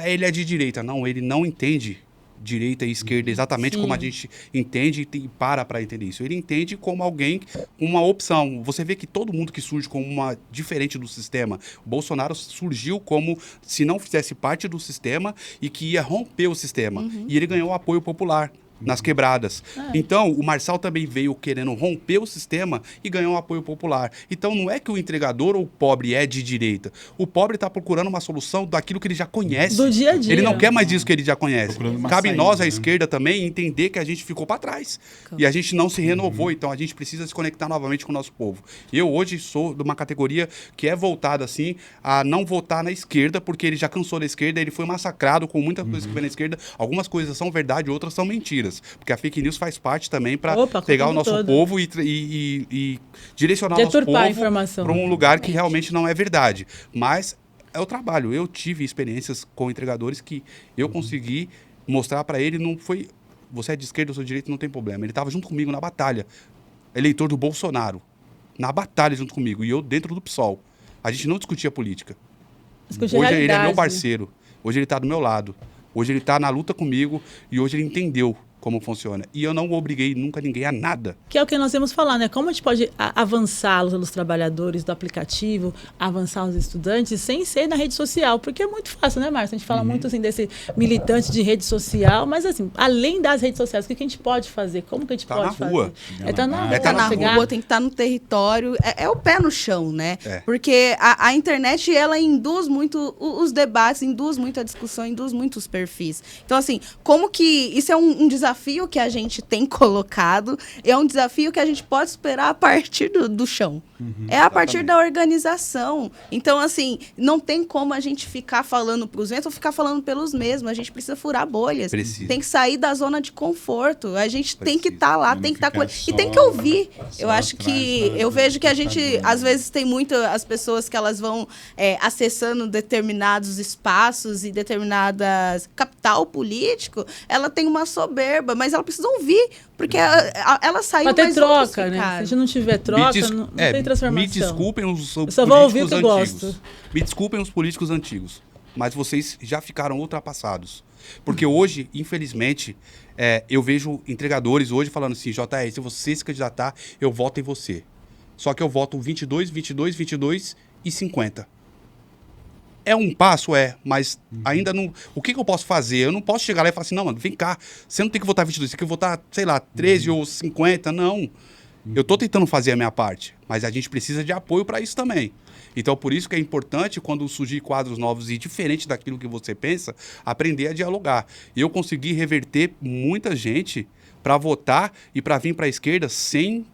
ele é de direita. Não, ele não entende direita e esquerda exatamente como a gente entende e para entender isso. Ele entende como alguém, uma opção. Você vê que todo mundo que surge como uma diferente do sistema, o Bolsonaro surgiu como se não fizesse parte do sistema e que ia romper o sistema. E ele ganhou apoio popular nas quebradas. Então, o Marçal também veio querendo romper o sistema e ganhou um apoio popular. Então, não é que o entregador ou o pobre é de direita. O pobre está procurando uma solução daquilo que ele já conhece. Do dia a dia. Ele não quer mais disso que ele já conhece. Cabe saída, nós, a né? esquerda, também, entender que a gente ficou para trás. E a gente não se renovou. Então, a gente precisa se conectar novamente com o nosso povo. Eu, hoje, sou de uma categoria que é voltada, assim, a não votar na esquerda, porque ele já cansou da esquerda, ele foi massacrado com muita coisa que vem na esquerda. Algumas coisas são verdade, outras são mentiras. Porque a fake news faz parte também para pegar o nosso povo e direcionar o nosso povo para um lugar que realmente não é verdade. Mas é o trabalho. Eu tive experiências com entregadores que eu consegui mostrar para ele, não foi... Você é de esquerda, eu sou de direita, não tem problema. Ele estava junto comigo na batalha. Eleitor do Bolsonaro. Na batalha junto comigo. E eu dentro do PSOL. A gente não discutia política. Hoje ele é meu parceiro. Hoje ele está do meu lado. Hoje ele está na luta comigo e hoje ele entendeu como funciona. E eu não obriguei nunca ninguém a nada. Que é o que nós temos falar, né? Como a gente pode avançar os trabalhadores do aplicativo, avançar os estudantes, sem ser na rede social, porque é muito fácil, né, Márcio? A gente fala muito assim desse militante de rede social, mas assim, além das redes sociais, o que a gente pode fazer? Como que a gente pode fazer? Rua. Tá na rua. Tá na chegar... rua, tem que estar no território. É o pé no chão, né? É. Porque a internet, ela induz muito os debates, induz muito a discussão, induz muito os perfis. Então, assim, como que... Isso é um desafio que a gente tem colocado, é um desafio que a gente pode superar a partir do chão. É a partir da organização. Então, assim, não tem como a gente ficar falando para os ventos ou ficar falando pelos mesmos. A gente precisa furar bolhas. Precisa. Tem que sair da zona de conforto. A gente tem que estar lá, tem que estar com... Só- E tem que ouvir. só Eu acho atrás que... da- Eu vejo que a gente, computador, às né? vezes, tem muito... As pessoas que elas vão acessando determinados espaços e determinadas... Capital político, ela tem uma soberba, mas ela precisa ouvir, porque ela saiu, Pra ter mas outros troca, né? Se a ficaram. gente não tiver troca, não tem transformação. Me desculpem os políticos só vou ouvir o que eu antigos. gosto. Me desculpem os políticos antigos, mas vocês já ficaram ultrapassados. Porque hoje, infelizmente, eu vejo entregadores hoje falando assim, JR, se você se candidatar, eu voto em você. Só que eu voto 22, 22, 22 e 50. É um passo, mas ainda não... O que eu posso fazer? Eu não posso chegar lá e falar assim, não, mano, vem cá, você não tem que votar 22, você tem que votar, sei lá, 13 ou 50, não. Eu tô tentando fazer a minha parte, mas a gente precisa de apoio para isso também. Então, por isso que é importante, quando surgir quadros novos e diferente daquilo que você pensa, aprender a dialogar. Eu consegui reverter muita gente para votar e para vir para a esquerda sem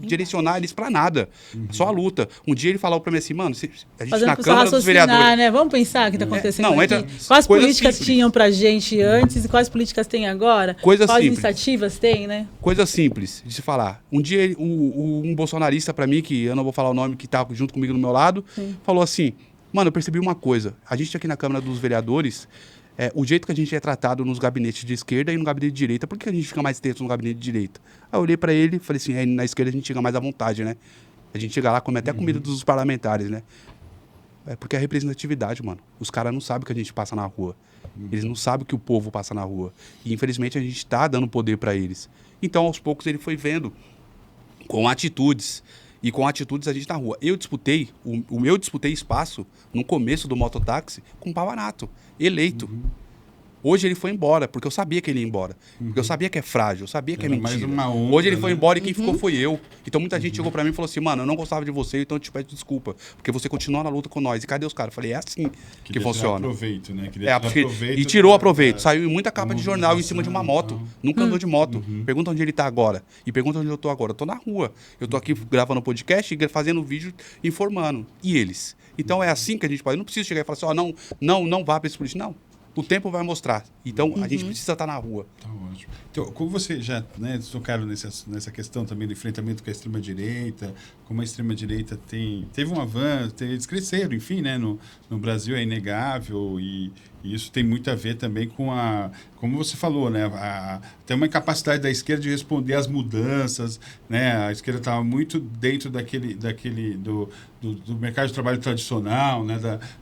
direcionar eles para nada. Só a luta. Um dia ele falou para mim assim, mano, a gente Fazendo na o pessoal Câmara dos raciocinar, Vereadores... né? Vamos pensar o que está acontecendo não, aqui. entra Quais coisas políticas simples. tinham pra gente antes e quais políticas tem agora? Coisas quais simples. iniciativas tem, né? Coisa simples de se falar. Um dia um bolsonarista para mim, que eu não vou falar o nome, que tá junto comigo do meu lado, falou assim, mano, eu percebi uma coisa. A gente aqui na Câmara dos Vereadores, o jeito que a gente é tratado nos gabinetes de esquerda e no gabinete de direita, por que a gente fica mais tenso no gabinete de direita? Aí eu olhei para ele e falei assim, na esquerda a gente chega mais à vontade, né? A gente chega lá, come até a comida dos parlamentares, né? É porque é a representatividade, mano. Os caras não sabem o que a gente passa na rua. Eles não sabem o que o povo passa na rua. E, infelizmente, a gente tá dando poder para eles. Então, aos poucos, ele foi vendo com atitudes. E com atitudes a gente na rua. Eu disputei, eu disputei espaço no começo do mototáxi com o Pavanato, eleito. Hoje ele foi embora, porque eu sabia que ele ia embora. Porque eu sabia que é frágil, eu sabia que é Era mais mentira. uma onda, Hoje ele foi né? embora e quem ficou foi eu. Então muita gente chegou pra mim e falou assim, mano, eu não gostava de você, então eu te peço desculpa. Porque você continua na luta com nós. E cadê os caras? Eu falei, é assim que Queria tirar funciona. Aproveito, né? Queria tirar Porque, aproveito e tirou pra- aproveito. é, Saiu em muita capa de jornal em cima de uma moto. Então. Nunca andou de moto. Pergunta onde ele tá agora. E pergunta onde eu tô agora. Eu tô na rua. Eu tô aqui gravando podcast e fazendo vídeo informando. E eles? Então é assim que a gente pode. Eu não preciso chegar e falar assim, ó, não vá pra esse político. Não. O tempo vai mostrar. Então a gente precisa estar na rua. Tá ótimo. Então, como você já tocaram nessa questão também do enfrentamento com a extrema-direita, como a extrema-direita teve um avanço, eles cresceram, enfim, né, no Brasil é inegável e isso tem muito a ver também com como você falou, né, tem uma incapacidade da esquerda de responder às mudanças, né, a esquerda estava muito dentro do mercado de trabalho tradicional, né,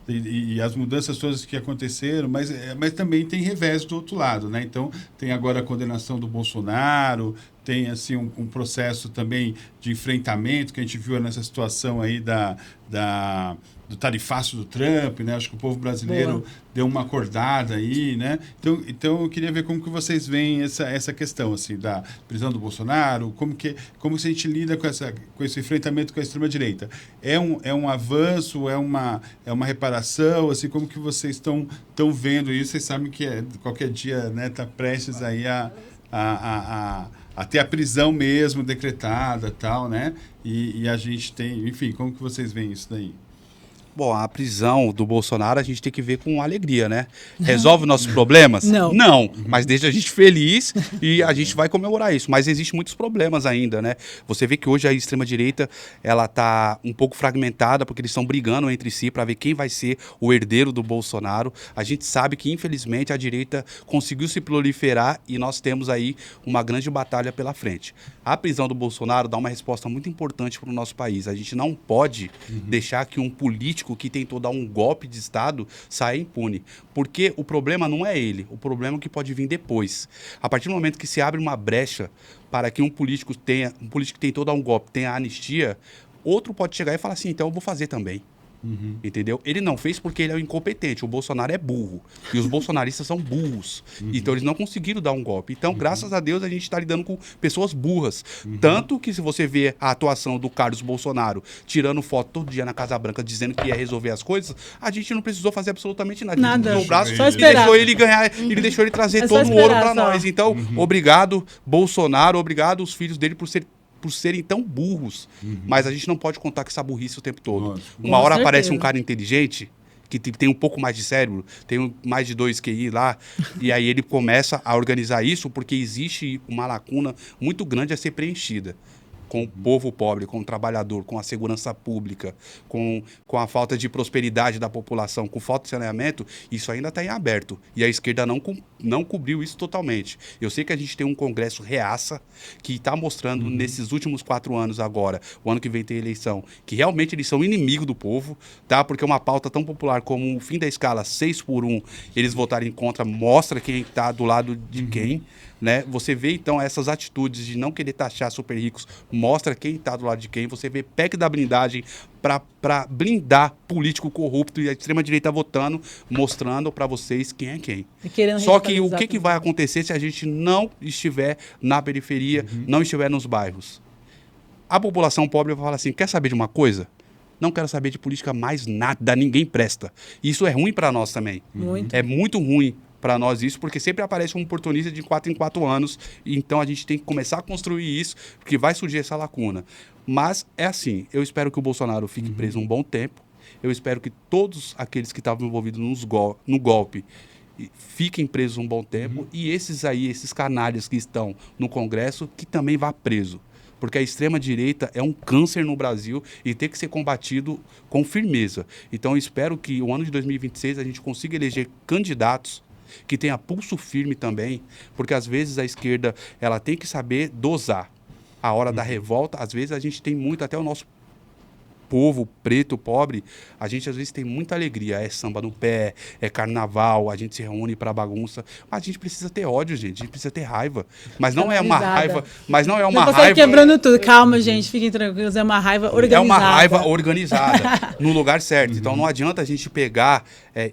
e as mudanças todas que aconteceram, mas também tem revés do outro lado, né, então tem agora a condenação do Bolsonaro, tem assim um processo também de enfrentamento que a gente viu nessa situação aí do tarifaço do Trump, né? Acho que o povo brasileiro deu uma acordada aí, né? Então eu queria ver como que vocês veem essa questão assim da prisão do Bolsonaro, como a gente lida com esse enfrentamento com a extrema direita. É um avanço, é uma reparação, assim como que vocês estão vendo isso? Vocês sabem que qualquer dia, né? Tá prestes aí a ter a prisão mesmo decretada, tal, né? E a gente tem, enfim, como que vocês veem isso daí? Bom, a prisão do Bolsonaro a gente tem que ver com alegria, né? Resolve nossos problemas? Não. Não, mas deixa a gente feliz e a gente vai comemorar isso. Mas existem muitos problemas ainda, né? Você vê que hoje a extrema-direita, ela tá um pouco fragmentada, porque eles estão brigando entre si para ver quem vai ser o herdeiro do Bolsonaro. A gente sabe que, infelizmente, a direita conseguiu se proliferar e nós temos aí uma grande batalha pela frente. A prisão do Bolsonaro dá uma resposta muito importante para o nosso país. A gente não pode deixar que um político político que tentou dar um golpe de Estado saia impune. Porque o problema não é ele, o problema é o que pode vir depois. A partir do momento que se abre uma brecha para que um político que tentou dar um golpe tenha anistia, outro pode chegar e falar assim, então eu vou fazer também. Entendeu? Ele não fez porque ele é um incompetente. O Bolsonaro é burro. E os bolsonaristas são burros. Então eles não conseguiram dar um golpe. Então, graças a Deus, a gente está lidando com pessoas burras. Tanto que se você vê a atuação do Carlos Bolsonaro tirando foto todo dia na Casa Branca dizendo que ia resolver as coisas, a gente não precisou fazer absolutamente nada. A gente Nada. cruzou o braço Só e esperar. deixou ele ganhar. Ele deixou ele trazer É só todo o ouro esperar, para só. nós. Então, obrigado, Bolsonaro. Obrigado os filhos dele por serem tão burros. Mas a gente não pode contar com essa burrice o tempo todo. Lógico. Uma Com hora certeza. aparece um cara inteligente, que tem um pouco mais de cérebro, tem mais de 2 QI lá, e aí ele começa a organizar isso porque existe uma lacuna muito grande a ser preenchida. Com o povo pobre, com o trabalhador, com a segurança pública, com a falta de prosperidade da população, com falta de saneamento, isso ainda está em aberto. E a esquerda não cobriu isso totalmente. Eu sei que a gente tem um Congresso reaça que está mostrando nesses últimos 4 anos agora, o ano que vem tem eleição, que realmente eles são inimigos do povo, tá? Porque uma pauta tão popular como o fim da escala 6x1, eles votarem contra, mostra quem está do lado de quem. Né? Você vê, então, essas atitudes de não querer taxar super ricos, mostra quem está do lado de quem. Você vê PEC da blindagem para blindar político corrupto e a extrema-direita votando, mostrando para vocês quem é quem. E querendo Só que o radicalizar que vai acontecer se a gente não estiver na periferia, não estiver nos bairros? A população pobre vai falar assim, quer saber de uma coisa? Não quero saber de política mais nada, ninguém presta. Isso é ruim para nós também. Muito. É muito ruim para nós isso, porque sempre aparece um oportunista de 4 em 4 anos, e então a gente tem que começar a construir isso, porque vai surgir essa lacuna. Mas é assim, eu espero que o Bolsonaro fique preso um bom tempo, eu espero que todos aqueles que estavam envolvidos no golpe fiquem presos um bom tempo, e esses canalhas que estão no Congresso, que também vá preso. Porque a extrema-direita é um câncer no Brasil e tem que ser combatido com firmeza. Então eu espero que o ano de 2026 a gente consiga eleger candidatos que tenha pulso firme também, porque às vezes a esquerda ela tem que saber dosar. A hora da revolta, às vezes a gente tem muito, até o nosso povo preto, pobre, a gente às vezes tem muita alegria, é samba no pé, é carnaval, a gente se reúne pra bagunça, mas a gente precisa ter ódio, gente, a gente precisa ter raiva, mas não é uma raiva, mas não é uma Não consegue raiva... quebrando tudo, calma gente, fiquem tranquilos, é uma raiva organizada. É uma raiva organizada, no lugar certo. Então não adianta a gente pegar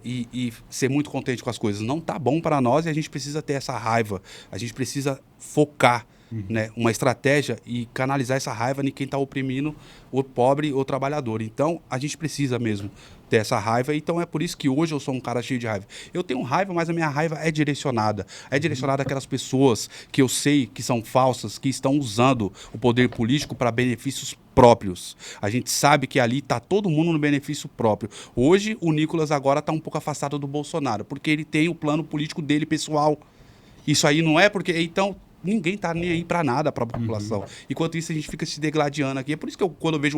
e ser muito contente com as coisas. Não tá bom para nós e a gente precisa ter essa raiva. A gente precisa focar, né, uma estratégia e canalizar essa raiva em quem está oprimindo o pobre ou o trabalhador. Então a gente precisa mesmo ter essa raiva. Então é por isso que hoje eu sou um cara cheio de raiva. Eu tenho raiva, mas a minha raiva é direcionada. É direcionada àquelas pessoas que eu sei que são falsas, que estão usando o poder político para benefícios próprios. A gente sabe que ali está todo mundo no benefício próprio. Hoje o Nicolas agora está um pouco afastado do Bolsonaro, porque ele tem o plano político dele pessoal. Isso aí não é porque... Então... Ninguém tá nem aí para nada para a população. Enquanto isso, a gente fica se degladiando aqui. É por isso que quando eu vejo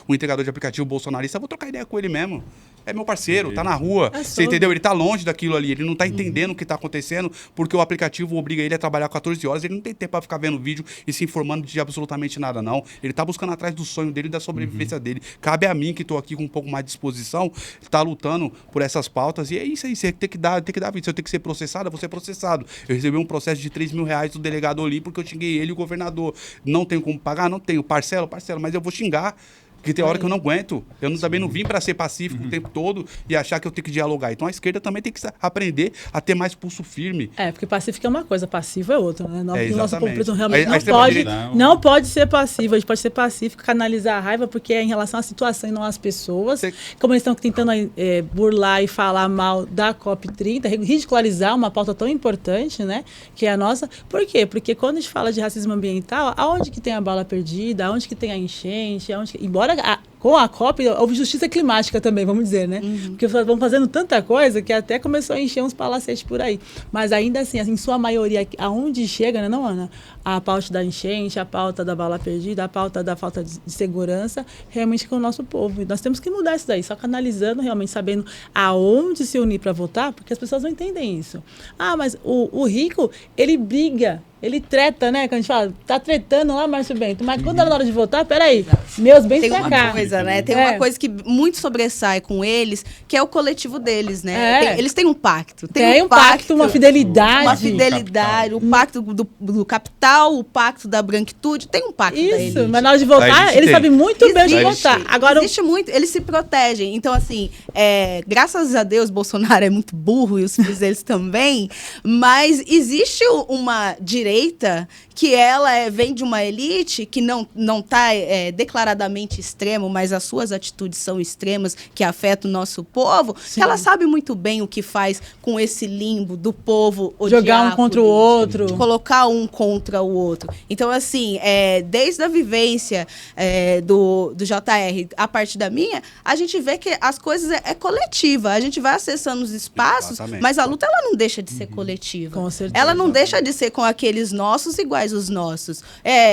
um entregador de aplicativo bolsonarista, eu vou trocar ideia com ele mesmo. É meu parceiro, tá na rua. Você entendeu? Ele tá longe daquilo ali. Ele não tá entendendo o que tá acontecendo, porque o aplicativo obriga ele a trabalhar 14 horas. Ele não tem tempo para ficar vendo vídeo e se informando de absolutamente nada, não. Ele tá buscando atrás do sonho dele e da sobrevivência dele. Cabe a mim, que tô aqui com um pouco mais de disposição, tá lutando por essas pautas. E é isso aí. Você tem que dar vida. Se eu tenho que ser processado, eu vou ser processado. Eu recebi um processo de R$3 mil do delegado ali porque eu xinguei ele e o governador. Não tenho como pagar? Não tenho. Parcela, mas eu vou xingar. Porque tem hora que eu não aguento. Eu também não vim para ser pacífico o tempo todo e achar que eu tenho que dialogar. Então a esquerda também tem que aprender a ter mais pulso firme. É, porque pacífico é uma coisa, passivo é outra, né? O nosso povo preto realmente A não pode ser passivo. A gente pode ser pacífico, canalizar a raiva, porque é em relação à situação e não às pessoas. Como eles estão tentando burlar e falar mal da COP30, ridicularizar uma pauta tão importante, né? Que é a nossa. Por quê? Porque quando a gente fala de racismo ambiental, aonde que tem a bala perdida, aonde que tem a enchente, embora com a COP houve justiça climática também, vamos dizer, né? Porque vão fazendo tanta coisa que até começou a encher uns palacetes por aí. Mas ainda assim, em sua maioria, aonde chega, né, não, Ana? A pauta da enchente, a pauta da bala perdida, a pauta da falta de segurança, realmente com o nosso povo. E nós temos que mudar isso daí, só canalizando, realmente sabendo aonde se unir para votar, porque as pessoas não entendem isso. Ah, mas o rico, ele briga ele treta, né? Quando a gente fala, tá tretando lá, Márcio Bento. Mas quando era na hora de votar, peraí, meus bens Tem pra uma cá. coisa, né? Tem uma coisa que muito sobressai com eles, que é o coletivo deles, né? Eles têm um pacto. Tem um pacto, uma fidelidade. Uma fidelidade, o pacto do capital, o pacto da branquitude. Tem um pacto da elite. Isso, mas na hora de votar, eles sabem muito bem de votar. Agora, existe muito, eles se protegem. Então, assim, graças a Deus, Bolsonaro é muito burro e os filhos deles também, mas existe uma direita que ela vem de uma elite que não está declaradamente extremo, mas as suas atitudes são extremas, que afetam o nosso povo, que ela sabe muito bem o que faz com esse limbo do povo odiar jogar um contra o outro. de colocar um contra o outro. Então, assim, desde a vivência do JR, a partir da minha, a gente vê que as coisas é coletiva. A gente vai acessando os espaços, Exatamente. mas a luta ela não deixa de ser coletiva. Com certeza. Ela não deixa de ser com aqueles nossos iguais os nossos.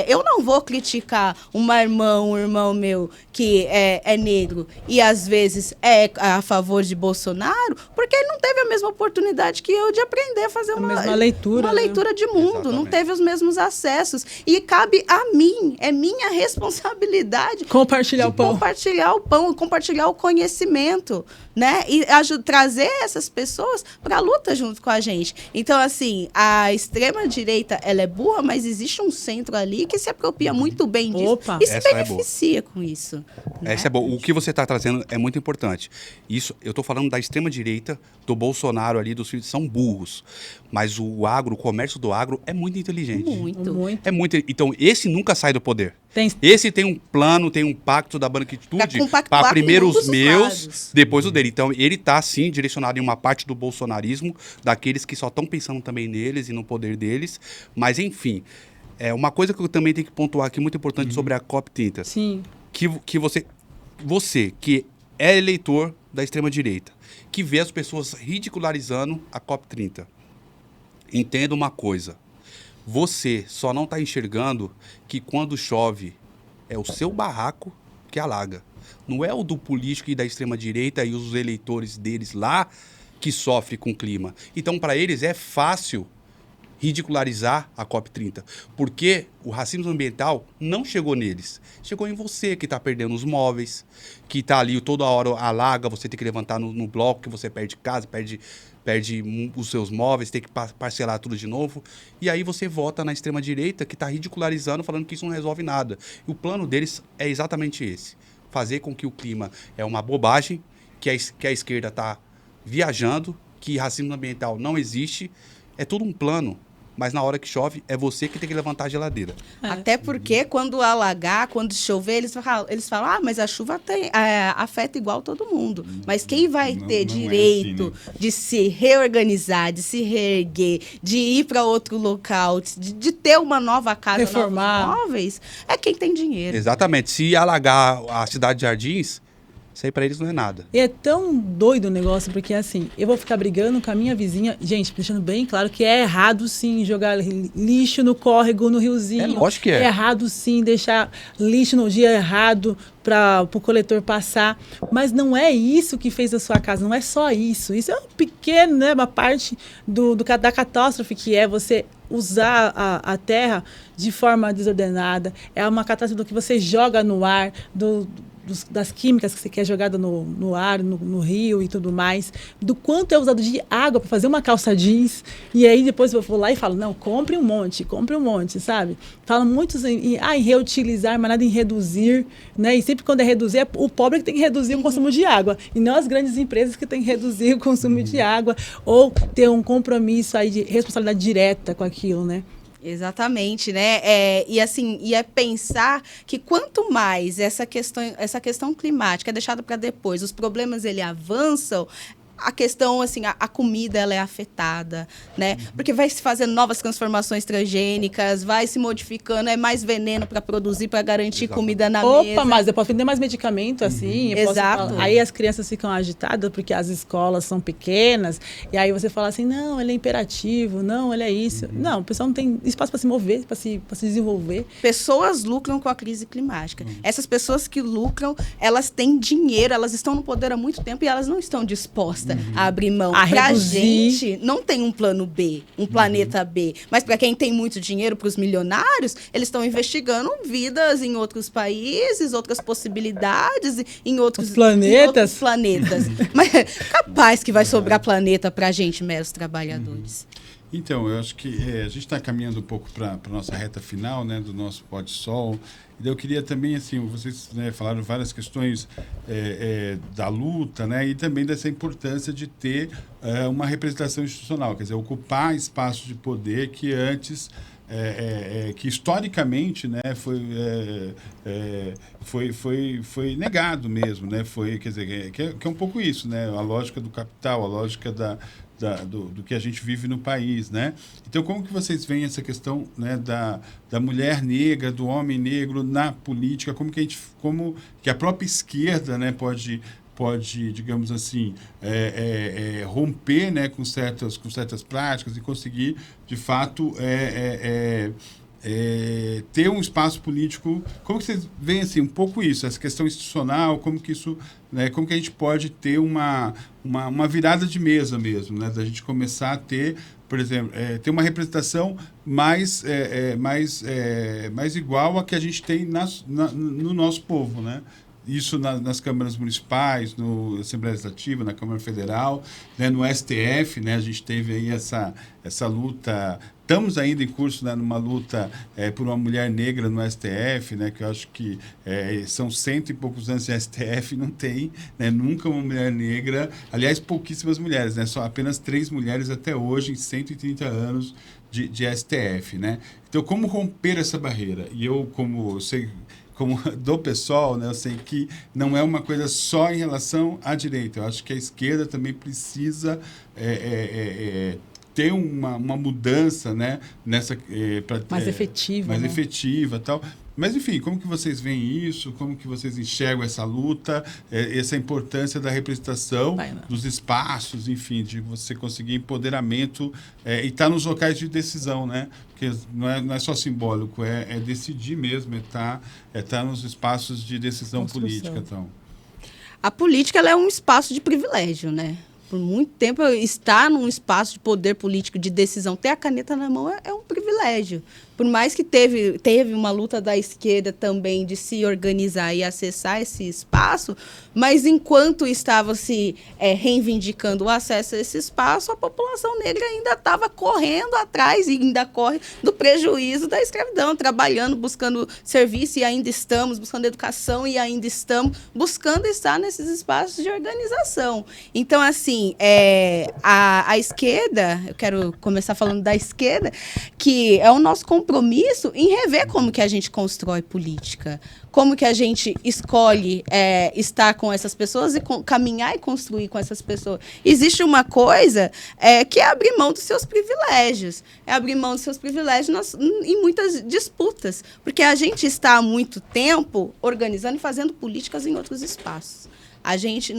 Eu não vou criticar um irmão meu que é negro e às vezes é a favor de Bolsonaro, porque ele não teve a mesma oportunidade que eu de aprender a fazer uma leitura, uma leitura de mundo, Exatamente. não teve os mesmos acessos. E cabe a mim, é minha responsabilidade Compartilhar o pão. Compartilhar o conhecimento, né? E trazer essas pessoas para a luta junto com a gente. Então, assim, a extrema-direita, ela é burra, mas existe um centro ali que se apropria muito bem disso. Opa. E se Essa é beneficia com isso. Né? Essa é boa. O que você está trazendo é muito importante. Isso, eu estou falando da extrema-direita, do Bolsonaro ali, dos filhos, são burros. Mas o comércio do agro é muito inteligente. Muito. Muito. É muito. Então, esse nunca sai do poder. Tem- Esse tem um plano, tem um pacto da branquitude Pra compactuar para com primeiro ambos os os meus, lados. depois o dele. Então, ele está, sim, direcionado em uma parte do bolsonarismo, daqueles que só estão pensando também neles e no poder deles. Mas, enfim, uma coisa que eu também tenho que pontuar aqui, muito importante, sobre a COP30. Sim. Que você que é eleitor da extrema-direita, que vê as pessoas ridicularizando a COP30, entenda uma coisa. Você só não está enxergando que quando chove é o seu barraco que alaga. Não é o do político e da extrema-direita e os eleitores deles lá que sofrem com o clima. Então, para eles é fácil ridicularizar a COP30, porque o racismo ambiental não chegou neles. Chegou em você, que está perdendo os móveis, que está ali toda hora alaga, você tem que levantar no bloco, que você perde casa, perde os seus móveis, tem que parcelar tudo de novo. E aí você vota na extrema-direita, que está ridicularizando, falando que isso não resolve nada. E o plano deles é exatamente esse. Fazer com que o clima é uma bobagem, que a esquerda está viajando, que racismo ambiental não existe. É tudo um plano. Mas na hora que chove, é você que tem que levantar a geladeira. Até porque quando alagar, quando chover, eles falam, mas a chuva afeta igual todo mundo. Mas quem vai ter direito de se reorganizar, de se reerguer, de ir para outro local, de ter uma nova casa, Reformar. novos móveis, é quem tem dinheiro. Exatamente. Se alagar a cidade de Jardins, isso aí para eles não é nada. E é tão doido o negócio, porque assim, eu vou ficar brigando com a minha vizinha, gente, deixando bem claro que é errado sim jogar lixo no córrego, no riozinho. É lógico que é. É errado sim deixar lixo no dia errado para o coletor passar. Mas não é isso que fez a sua casa, não é só isso. Isso é um pequeno, né, uma parte da catástrofe que é você usar a terra de forma desordenada. É uma catástrofe do que você joga no ar, das químicas que você quer jogada no ar, no rio e tudo mais, do quanto é usado de água para fazer uma calça jeans, e aí depois eu vou lá e falo, não, compre um monte, sabe? Falam muitos em reutilizar, mas nada em reduzir, né? E sempre quando é reduzir, é o pobre que tem que reduzir o consumo de água, e não as grandes empresas que têm que reduzir o consumo de água, ou ter um compromisso aí de responsabilidade direta com aquilo, né? Exatamente, né? E é pensar que quanto mais essa questão climática é deixada para depois, os problemas ele avançam, a questão, assim, a comida, ela é afetada, né? Porque vai se fazendo novas transformações transgênicas, vai se modificando, é mais veneno para produzir, para garantir comida na mesa. Opa, mas eu posso vender mais medicamento, assim. Exato. Aí as crianças ficam agitadas porque as escolas são pequenas, e aí você fala assim, não, ele é imperativo, não, ele é isso. Não, o pessoal não tem espaço para se mover, para se desenvolver. Pessoas lucram com a crise climática. Essas pessoas que lucram, elas têm dinheiro, elas estão no poder há muito tempo e elas não estão dispostas disposta a abrir mão. A Pra reduzir. gente, não tem um plano B, um planeta B. Mas para quem tem muito dinheiro, para os milionários, eles estão investigando vidas em outros países, outras possibilidades, em outros Planetas. Mas capaz que vai sobrar planeta para a gente, meros trabalhadores. Então, eu acho que a gente está caminhando um pouco para a nossa reta final, né, do nosso Pode Sol. E eu queria também, assim, vocês, né, falaram várias questões da luta, né, e também dessa importância de ter uma representação institucional, quer dizer, ocupar espaços de poder que antes, que historicamente, né, foi negado mesmo, né, quer dizer, que é um pouco isso, né, a lógica do capital, a lógica do que a gente vive no país, né? Então, como que vocês veem essa questão, né, da mulher negra, do homem negro na política? Como que a própria esquerda, né, pode, digamos assim, romper, né, com certas práticas e conseguir, de fato, ter um espaço político? Como que vocês veem, assim, um pouco isso, essa questão institucional, como que isso, né, como que a gente pode ter uma virada de mesa mesmo, né, da gente começar a ter, por exemplo, ter uma representação mais igual a que a gente tem no nosso povo, né? Isso nas câmaras municipais, na Assembleia Legislativa, na Câmara Federal, né, no STF, né, a gente teve aí essa luta. Estamos ainda em curso, né, numa luta por uma mulher negra no STF, né, que eu acho que são 100 e poucos anos de STF, não tem, né, nunca uma mulher negra, aliás, pouquíssimas mulheres, né, só apenas 3 mulheres até hoje em 130 anos de STF, né? Então, como romper essa barreira? E eu sei, como do pessoal, né, eu sei que não é uma coisa só em relação à direita. Eu acho que a esquerda também precisa ter uma mudança, né, nessa mais efetiva, mais né? efetiva, tal. Mas, enfim, como que vocês veem isso? Como que vocês enxergam essa luta, essa importância da representação dos espaços, enfim, de você conseguir empoderamento e estar nos locais de decisão, né? Porque não é só simbólico, é decidir mesmo, é estar nos espaços de decisão política. Então. A política ela é um espaço de privilégio, né? Por muito tempo, estar num espaço de poder político, de decisão, ter a caneta na mão é um privilégio. Por mais que teve uma luta da esquerda também de se organizar e acessar esse espaço, mas enquanto estava se reivindicando o acesso a esse espaço, a população negra ainda estava correndo atrás e ainda corre do prejuízo da escravidão, trabalhando, buscando serviço e ainda estamos, buscando educação e ainda estamos buscando estar nesses espaços de organização. Então, assim, a esquerda, eu quero começar falando da esquerda, que é o nosso compromisso em rever como que a gente constrói política, como que a gente escolhe estar com essas pessoas e caminhar e construir com essas pessoas. Existe uma coisa que é abrir mão dos seus privilégios. É abrir mão dos seus privilégios em muitas disputas, porque a gente está há muito tempo organizando e fazendo políticas em outros espaços.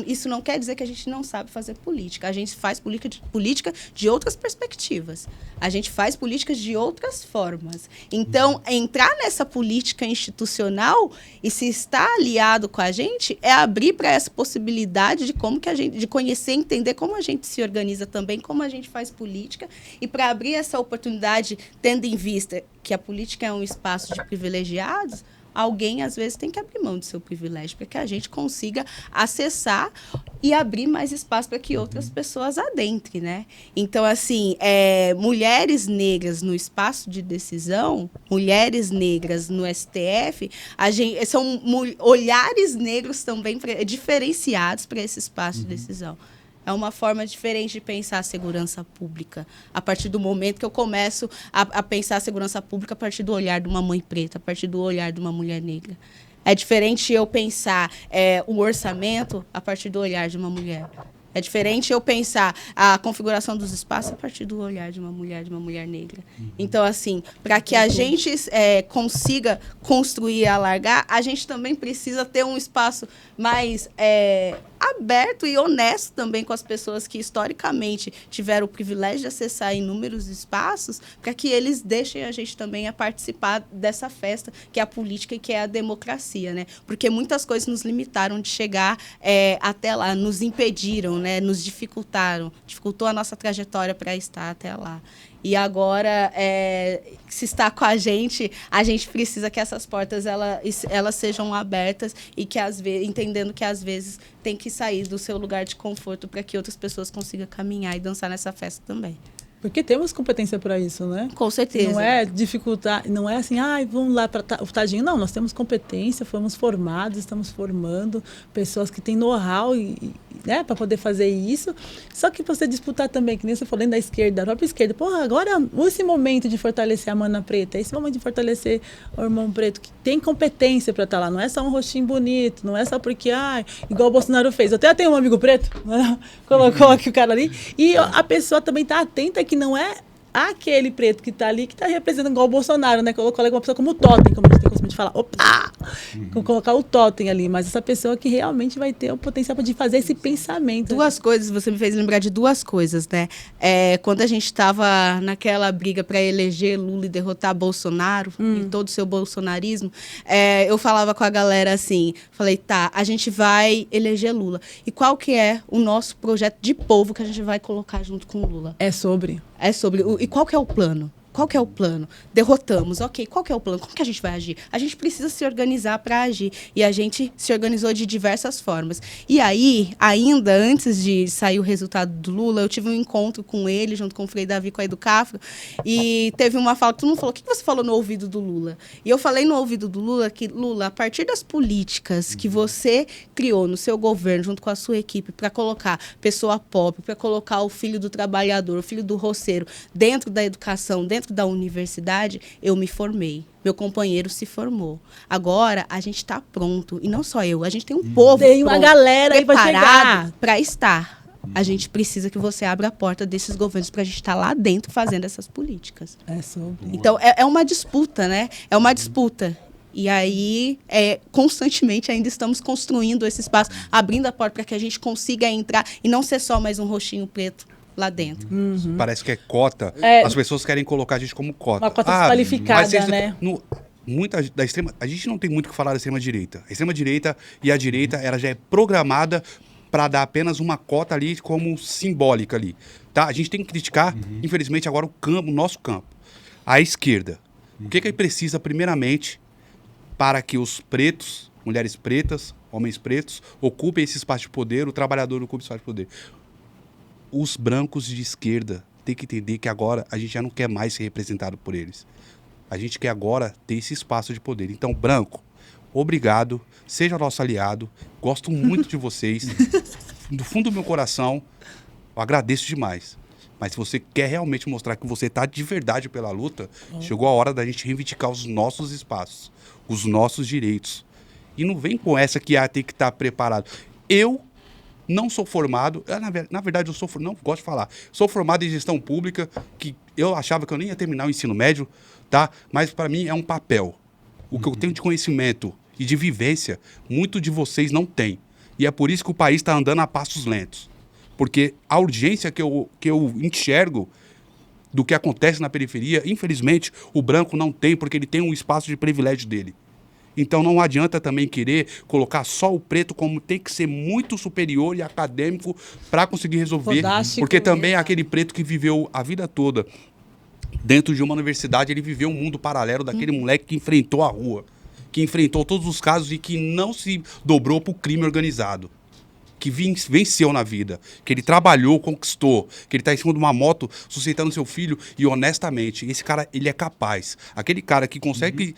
Isso não quer dizer que a gente não sabe fazer política. A gente faz política de outras perspectivas. A gente faz políticas de outras formas. Então, entrar nessa política institucional e se estar aliado com a gente é abrir para essa possibilidade de conhecer, entender como a gente se organiza também, como a gente faz política, e para abrir essa oportunidade, tendo em vista que a política é um espaço de privilegiados, alguém, às vezes, tem que abrir mão do seu privilégio para que a gente consiga acessar e abrir mais espaço para que outras pessoas adentrem, né? Então, assim, mulheres negras no espaço de decisão, mulheres negras no STF, são olhares negros também diferenciados para esse espaço de decisão. É uma forma diferente de pensar a segurança pública. A partir do momento que eu começo a pensar a segurança pública a partir do olhar de uma mãe preta, a partir do olhar de uma mulher negra. É diferente eu pensar o orçamento a partir do olhar de uma mulher. É diferente eu pensar a configuração dos espaços a partir do olhar de uma mulher negra. Então, assim, para que a gente consiga construir e alargar, a gente também precisa ter um espaço mais aberto e honesto também com as pessoas que historicamente tiveram o privilégio de acessar inúmeros espaços, para que eles deixem a gente também a participar dessa festa que é a política e que é a democracia, né? Porque muitas coisas nos limitaram de chegar até lá, nos impediram, né? Nos dificultou a nossa trajetória para estar até lá. E agora, se está com a gente precisa que essas portas elas sejam abertas e que, entendendo que, às vezes, tem que sair do seu lugar de conforto para que outras pessoas consigam caminhar e dançar nessa festa também. Porque temos competência para isso, né? Com certeza. Não é dificultar, não é assim, vamos lá para o tadinho. Não, nós temos competência, fomos formados, estamos formando pessoas que têm know-how né, para poder fazer isso. Só que você disputar também, que nem você falou, dentro da esquerda, a própria esquerda. Porra, agora esse momento de fortalecer a Mana Preta, esse momento de fortalecer o irmão preto, que tem competência para estar lá. Não é só um rostinho bonito, não é só porque, igual o Bolsonaro fez. Eu até tenho um amigo preto, né? Colocou aqui o cara ali. E a pessoa também está atenta que não é aquele preto que está ali, que está representando igual o Bolsonaro, né? Colocou uma pessoa como o totem, como a gente tem costume de falar. Opa! Colocar o totem ali, mas essa pessoa que realmente vai ter o potencial de fazer esse pensamento. Duas coisas, você me fez lembrar de duas coisas, né? Quando a gente estava naquela briga para eleger Lula e derrotar Bolsonaro, e todo o seu bolsonarismo, eu falava com a galera assim, falei, tá, a gente vai eleger Lula. E qual que é o nosso projeto de povo que a gente vai colocar junto com o Lula? É sobre. E qual que é o plano? Qual que é o plano? Derrotamos, ok. Qual que é o plano? Como que a gente vai agir? A gente precisa se organizar para agir. E a gente se organizou de diversas formas. E aí, ainda antes de sair o resultado do Lula, eu tive um encontro com ele, junto com o Frei Davi, com a Educafro, e teve uma fala, todo mundo falou, o que você falou no ouvido do Lula? E eu falei no ouvido do Lula que, Lula, a partir das políticas que você criou no seu governo, junto com a sua equipe, para colocar pessoa pobre, para colocar o filho do trabalhador, o filho do roceiro, dentro da educação, dentro da universidade, eu me formei. Meu companheiro se formou. Agora, a gente está pronto. E não só eu, a gente tem um povo tem uma galera aí para chegar. Para estar. A gente precisa que você abra a porta desses governos para a gente estar lá dentro fazendo essas políticas. É sobre. Então, é uma disputa, né? É uma disputa. E aí, constantemente, ainda estamos construindo esse espaço, abrindo a porta para que a gente consiga entrar e não ser só mais um rostinho preto lá dentro. Parece que é cota. As pessoas querem colocar a gente como cota. Uma cota desqualificada, né? Muita da extrema, a gente não tem muito o que falar da extrema-direita. A extrema-direita e a direita, ela já é programada para dar apenas uma cota ali como simbólica ali. Tá? A gente tem que criticar, infelizmente, agora o nosso campo. A esquerda. O que precisa, primeiramente, para que os pretos, mulheres pretas, homens pretos, ocupem esse espaço de poder, o trabalhador ocupe esse espaço de poder? Os brancos de esquerda têm que entender que agora a gente já não quer mais ser representado por eles. A gente quer agora ter esse espaço de poder. Então, branco, obrigado, seja nosso aliado, gosto muito de vocês. Do fundo do meu coração, eu agradeço demais. Mas se você quer realmente mostrar que você está de verdade pela luta, chegou a hora da gente reivindicar os nossos espaços, os nossos direitos. E não vem com essa que tem que estar preparado. Eu não sou formado, na verdade não gosto de falar, sou formado em gestão pública, que eu achava que eu nem ia terminar o ensino médio, tá? Mas para mim é um papel. O que eu tenho de conhecimento e de vivência, muito de vocês não têm. E é por isso que o país está andando a passos lentos. Porque a urgência que eu enxergo do que acontece na periferia, infelizmente, o branco não tem, porque ele tem um espaço de privilégio dele. Então não adianta também querer colocar só o preto como tem que ser muito superior e acadêmico para conseguir resolver. Fodástico. Porque também é aquele preto que viveu a vida toda dentro de uma universidade, ele viveu um mundo paralelo daquele moleque que enfrentou a rua, que enfrentou todos os casos e que não se dobrou para o crime organizado, que venceu na vida, que ele trabalhou, conquistou, que ele está em cima de uma moto sustentando seu filho e honestamente, esse cara, ele é capaz. Aquele cara que consegue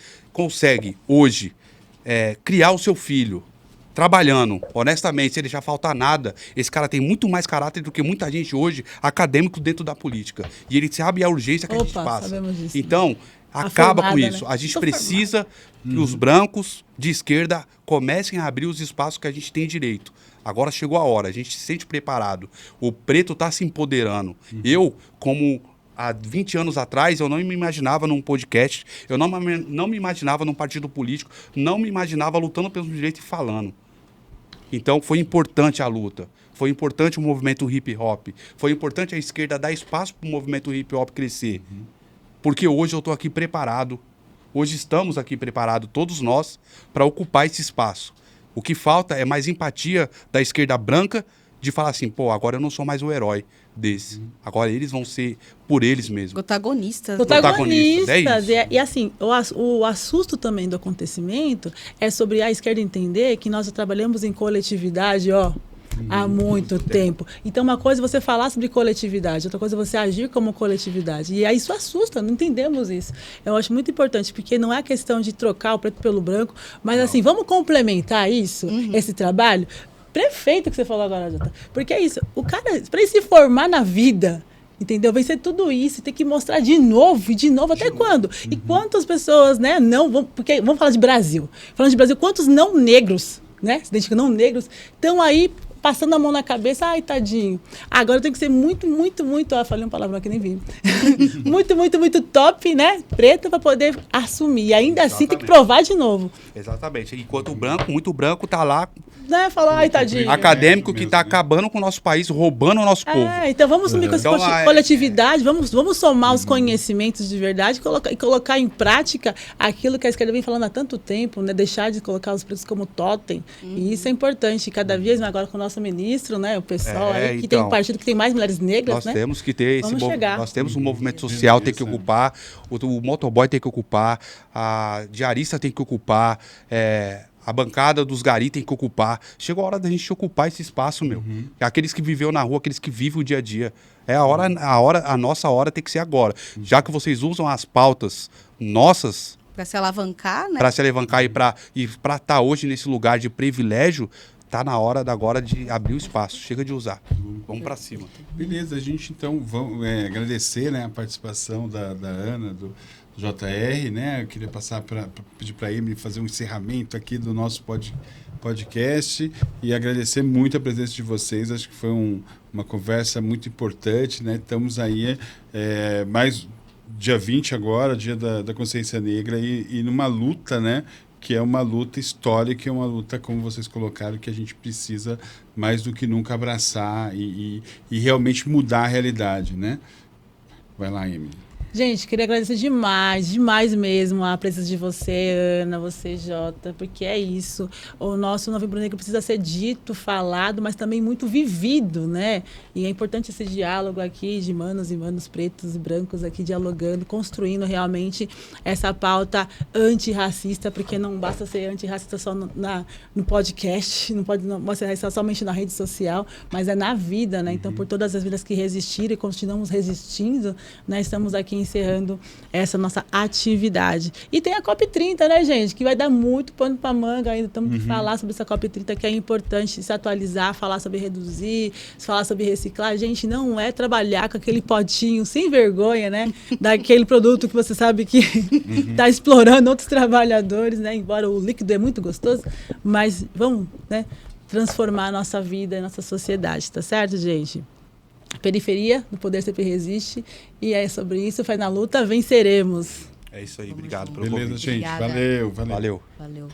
hoje criar o seu filho, trabalhando, honestamente, sem deixar faltar nada, esse cara tem muito mais caráter do que muita gente hoje, acadêmico dentro da política. E ele sabe a urgência que a gente passa. Disso, então, acaba com isso. Né? A gente precisa que os brancos de esquerda comecem a abrir os espaços que a gente tem direito. Agora chegou a hora, a gente se sente preparado. O preto está se empoderando. Eu, como há 20 anos atrás, eu não me imaginava num podcast, eu não me imaginava num partido político, não me imaginava lutando pelos direitos e falando. Então foi importante a luta, foi importante o movimento hip hop, foi importante a esquerda dar espaço para o movimento hip hop crescer. Porque hoje eu estou aqui preparado, hoje estamos aqui preparados, todos nós, para ocupar esse espaço. O que falta é mais empatia da esquerda branca de falar assim, pô, agora eu não sou mais o herói desse. Agora eles vão ser por eles mesmos. Protagonistas. Protagonistas, é isso. E assim, o assusto também do acontecimento é sobre a esquerda entender que nós trabalhamos em coletividade, há muito tempo. Então, uma coisa é você falar sobre coletividade, outra coisa é você agir como coletividade. E aí isso assusta, não entendemos isso. Eu acho muito importante, porque não é questão de trocar o preto pelo branco, mas assim, vamos complementar isso, esse trabalho. Perfeito o que você falou agora, Jota. Porque é isso, o cara, para ele se formar na vida, entendeu? Vai ser tudo isso, tem que mostrar de novo, até quando? E quantas pessoas, né, não vão, porque vamos falar de Brasil. Falando de Brasil, quantos não negros, né, se identificam não negros, estão aí passando a mão na cabeça, ai, tadinho. Agora tem que ser muito, falei uma palavra que nem vi. muito top, né? Preto para poder assumir. E ainda assim tem que provar de novo. Exatamente. Enquanto o branco, muito branco, tá lá. Né? Falar, ai, tadinho. Acadêmico que tá acabando com o nosso país, roubando o nosso povo. Então vamos assumir com essa coletividade, vamos somar os conhecimentos de verdade e colocar em prática aquilo que a esquerda vem falando há tanto tempo, né? Deixar de colocar os pretos como totem. E isso é importante. Cada vez mais agora com o nosso ministro, né? O pessoal aí, que tem um partido que tem mais mulheres negras, nós né? Temos que ter Nós temos um movimento social, tem que ocupar, o motoboy tem que ocupar, a diarista tem que ocupar, a bancada dos gari tem que ocupar. Chegou a hora da gente ocupar esse espaço, meu. Aqueles que viveu na rua, aqueles que vivem o dia a dia. A nossa hora tem que ser agora. Já que vocês usam as pautas nossas para se alavancar, né? Para se alavancar e para estar hoje nesse lugar de privilégio, tá na hora agora de abrir o espaço. Chega de usar. Vamos para cima. Beleza, a gente então vamos agradecer, né, a participação da Ana, do JR, né? Eu queria pedir para ele fazer um encerramento aqui do nosso podcast e agradecer muito a presença de vocês. Acho que foi uma conversa muito importante, né? Estamos aí mais dia 20 agora, dia da consciência negra e numa luta, né? Que é uma luta histórica, é uma luta, como vocês colocaram, que a gente precisa mais do que nunca abraçar e realmente mudar a realidade, né? Vai lá, Emily. Gente, queria agradecer demais mesmo a presença de você, Ana, você, Jota, porque é isso. O nosso Novembro Negro precisa ser dito, falado, mas também muito vivido, né? E é importante esse diálogo aqui de manos e manos pretos e brancos aqui dialogando, construindo realmente essa pauta antirracista, porque não basta ser antirracista só no podcast, não pode ser racista somente na rede social, mas é na vida, né? Então, por todas as vidas que resistiram e continuamos resistindo, né? Estamos aqui encerrando essa nossa atividade. E tem a COP30, né, gente? Que vai dar muito pano para manga ainda. Estamos que falar sobre essa COP30, que é importante se atualizar, falar sobre reduzir, falar sobre reciclar. Gente, não é trabalhar com aquele potinho sem vergonha, né? Daquele produto que você sabe que está explorando outros trabalhadores, né? Embora o líquido é muito gostoso, mas vamos, né, transformar a nossa vida e nossa sociedade, tá certo, gente? Periferia, no poder sempre resiste. E é sobre isso, faz na luta, venceremos. É isso aí, obrigado pelo convite. Beleza, gente. Valeu. Valeu. Valeu.